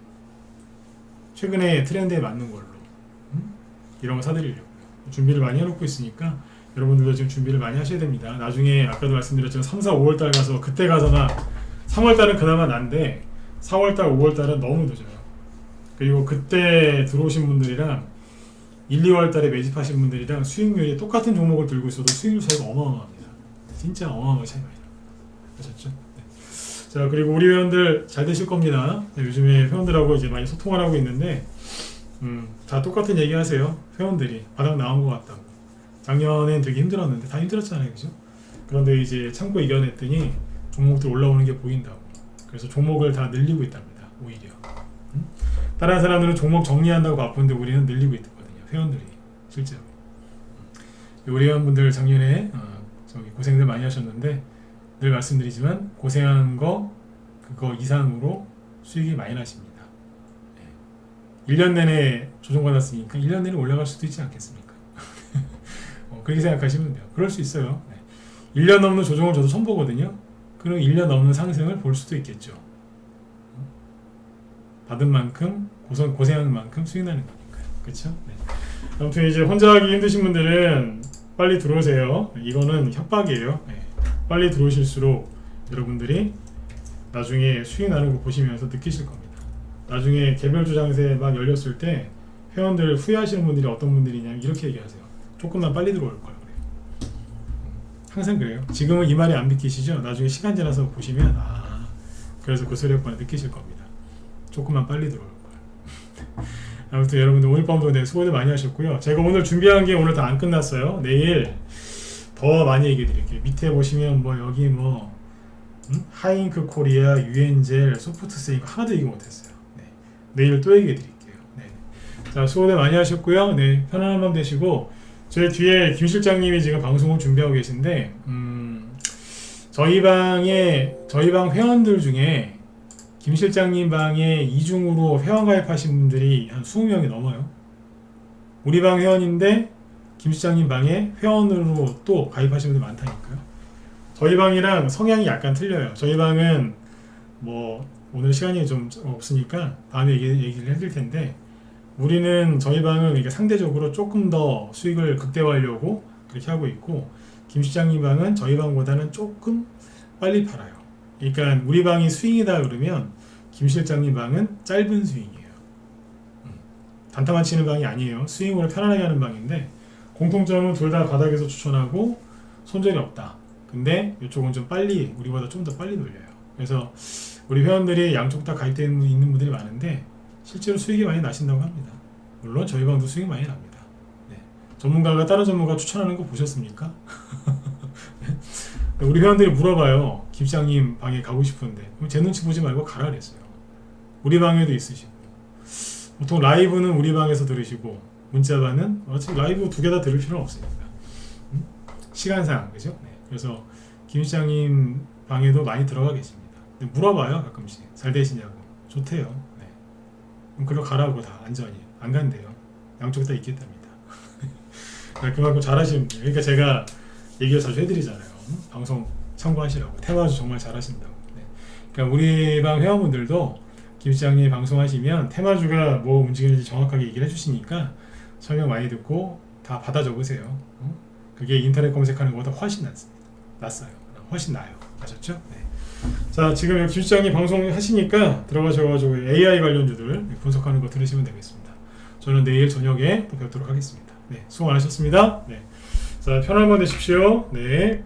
A: 최근에 트렌드에 맞는 걸로 이런 거 사드리려고 준비를 많이 해놓고 있으니까 여러분들도 지금 준비를 많이 하셔야 됩니다. 나중에 아까도 말씀드렸지만 3, 4, 5월달 가서 그때 가서나 3월달은 그나마 난데 4월달, 5월달은 너무 늦어요. 그리고 그때 들어오신 분들이랑 1, 2월달에 매집하신 분들이랑 수익률이 똑같은 종목을 들고 있어도 수익률 차이가 어마어마합니다. 진짜 어마어마하게 차이가 많이 나요. 아셨죠? 네. 자, 그리고 우리 회원들 잘 되실 겁니다. 네, 요즘에 회원들하고 이제 많이 소통을 하고 있는데 다 똑같은 얘기 하세요. 회원들이 바닥 나온 것 같다고. 작년엔 되게 힘들었는데 다 힘들었잖아요, 그죠? 그런데 이제 참고 이겨냈더니 종목들 올라오는 게 보인다고. 그래서 종목을 다 늘리고 있답니다. 오히려. 다른 사람들은 종목 정리한다고 바쁜데 우리는 늘리고 있거든요. 회원들이 실제로. 우리 회원분들 작년에 저기 고생들 많이 하셨는데 늘 말씀드리지만 고생한 거 그거 이상으로 수익이 많이 나십니다. 1년 내내 조정받았으니까 1년 내내 올라갈 수도 있지 않겠습니까? 그렇게 생각하시면 돼요. 그럴 수 있어요. 1년 넘는 조정을 저도 처음 보거든요. 그럼 1년 넘는 상승을 볼 수도 있겠죠. 받은 만큼 고생한 만큼 수익 나는 거니까요. 그렇죠? 네. 아무튼 이제 혼자 하기 힘드신 분들은 빨리 들어오세요. 이거는 협박이에요. 네. 빨리 들어오실수록 여러분들이 나중에 수익 나는 거 보시면서 느끼실 겁니다. 나중에 개별 주장세 막 열렸을 때 회원들 후회하시는 분들이 어떤 분들이냐면 이렇게 얘기하세요. 조금만 빨리 들어올 걸 그래요. 항상 그래요. 지금은 이 말이 안 믿기시죠? 나중에 시간 지나서 보시면 그래서 그 소리 몇 느끼실 겁니다. 조금만 빨리 들어올 걸. 아무튼 여러분들 오늘 밤도 수고들 많이 하셨고요. 제가 오늘 준비한 게 오늘 다 안 끝났어요. 내일 더 많이 얘기해 드릴게요. 밑에 보시면 뭐 여기 뭐 하잉크 코리아, 유엔젤, 소프트세이거 하나도 얘기 못했어요. 네. 내일 또 얘기해 드릴게요. 네. 자, 수고들 많이 하셨고요. 네, 편안한 밤 되시고 제 뒤에 김 실장님이 지금 방송을 준비하고 계신데 저희 방 회원들 중에 김 실장님 방에 이중으로 회원 가입하신 분들이 한 20명이 넘어요. 우리 방 회원인데 김 실장님 방에 회원으로 또 가입하신 분들 많다니까요. 저희 방이랑 성향이 약간 틀려요. 저희 방은 뭐 오늘 시간이 좀 없으니까 다음에 얘기를 해드릴 텐데 우리는 저희 방은 이게 상대적으로 조금 더 수익을 극대화하려고 그렇게 하고 있고 김 실장님 방은 저희 방보다는 조금 빨리 팔아요. 그러니까 우리 방이 스윙이다 그러면 김 실장님 방은 짧은 스윙이에요. 단타만 치는 방이 아니에요. 스윙으로 편안하게 하는 방인데 공통점은 둘 다 바닥에서 추천하고 손절이 없다. 근데 이쪽은 좀 빨리 우리보다 좀 더 빨리 돌려요. 그래서 우리 회원들이 양쪽 다 가입되어 있는 분들이 많은데 실제로 수익이 많이 나신다고 합니다. 물론 저희 방도 수익이 많이 납니다. 네. 전문가가 다른 전문가 추천하는 거 보셨습니까? 우리 회원들이 물어봐요. 김 실장님 방에 가고 싶은데 제 눈치 보지 말고 가라 그랬어요. 우리 방에도 있으시고 보통 라이브는 우리 방에서 들으시고 문자반은 어차피 라이브 두 개 다 들을 필요는 없으니까 시간상 그죠? 네. 그래서 김 실장님 방에도 많이 들어가 계십니다. 근데 물어봐요 가끔씩 잘 되시냐고. 좋대요. 네. 그럼 글로 가라고 다 안전히 안 간대요. 양쪽 다 있겠답니다. 그만큼 잘하시는 분들. 그러니까 제가 얘기를 자주 해드리잖아요. 방송 참고하시라고. 테마주 정말 잘하신다고. 네. 그러니까 우리 방 회원분들도 김 실장님 방송하시면 테마주가 뭐 움직이는지 정확하게 얘기를 해주시니까 설명 많이 듣고 다 받아 적으세요. 그게 인터넷 검색하는 것보다 훨씬 낫어요. 훨씬 나아요. 아셨죠? 네. 자, 지금 김 실장님 방송 하시니까 들어가셔가지고 AI 관련주들 분석하는 거 들으시면 되겠습니다. 저는 내일 저녁에 또 뵙도록 하겠습니다. 네, 수고 많으셨습니다. 네. 자, 편안한 밤 되십시오. 네.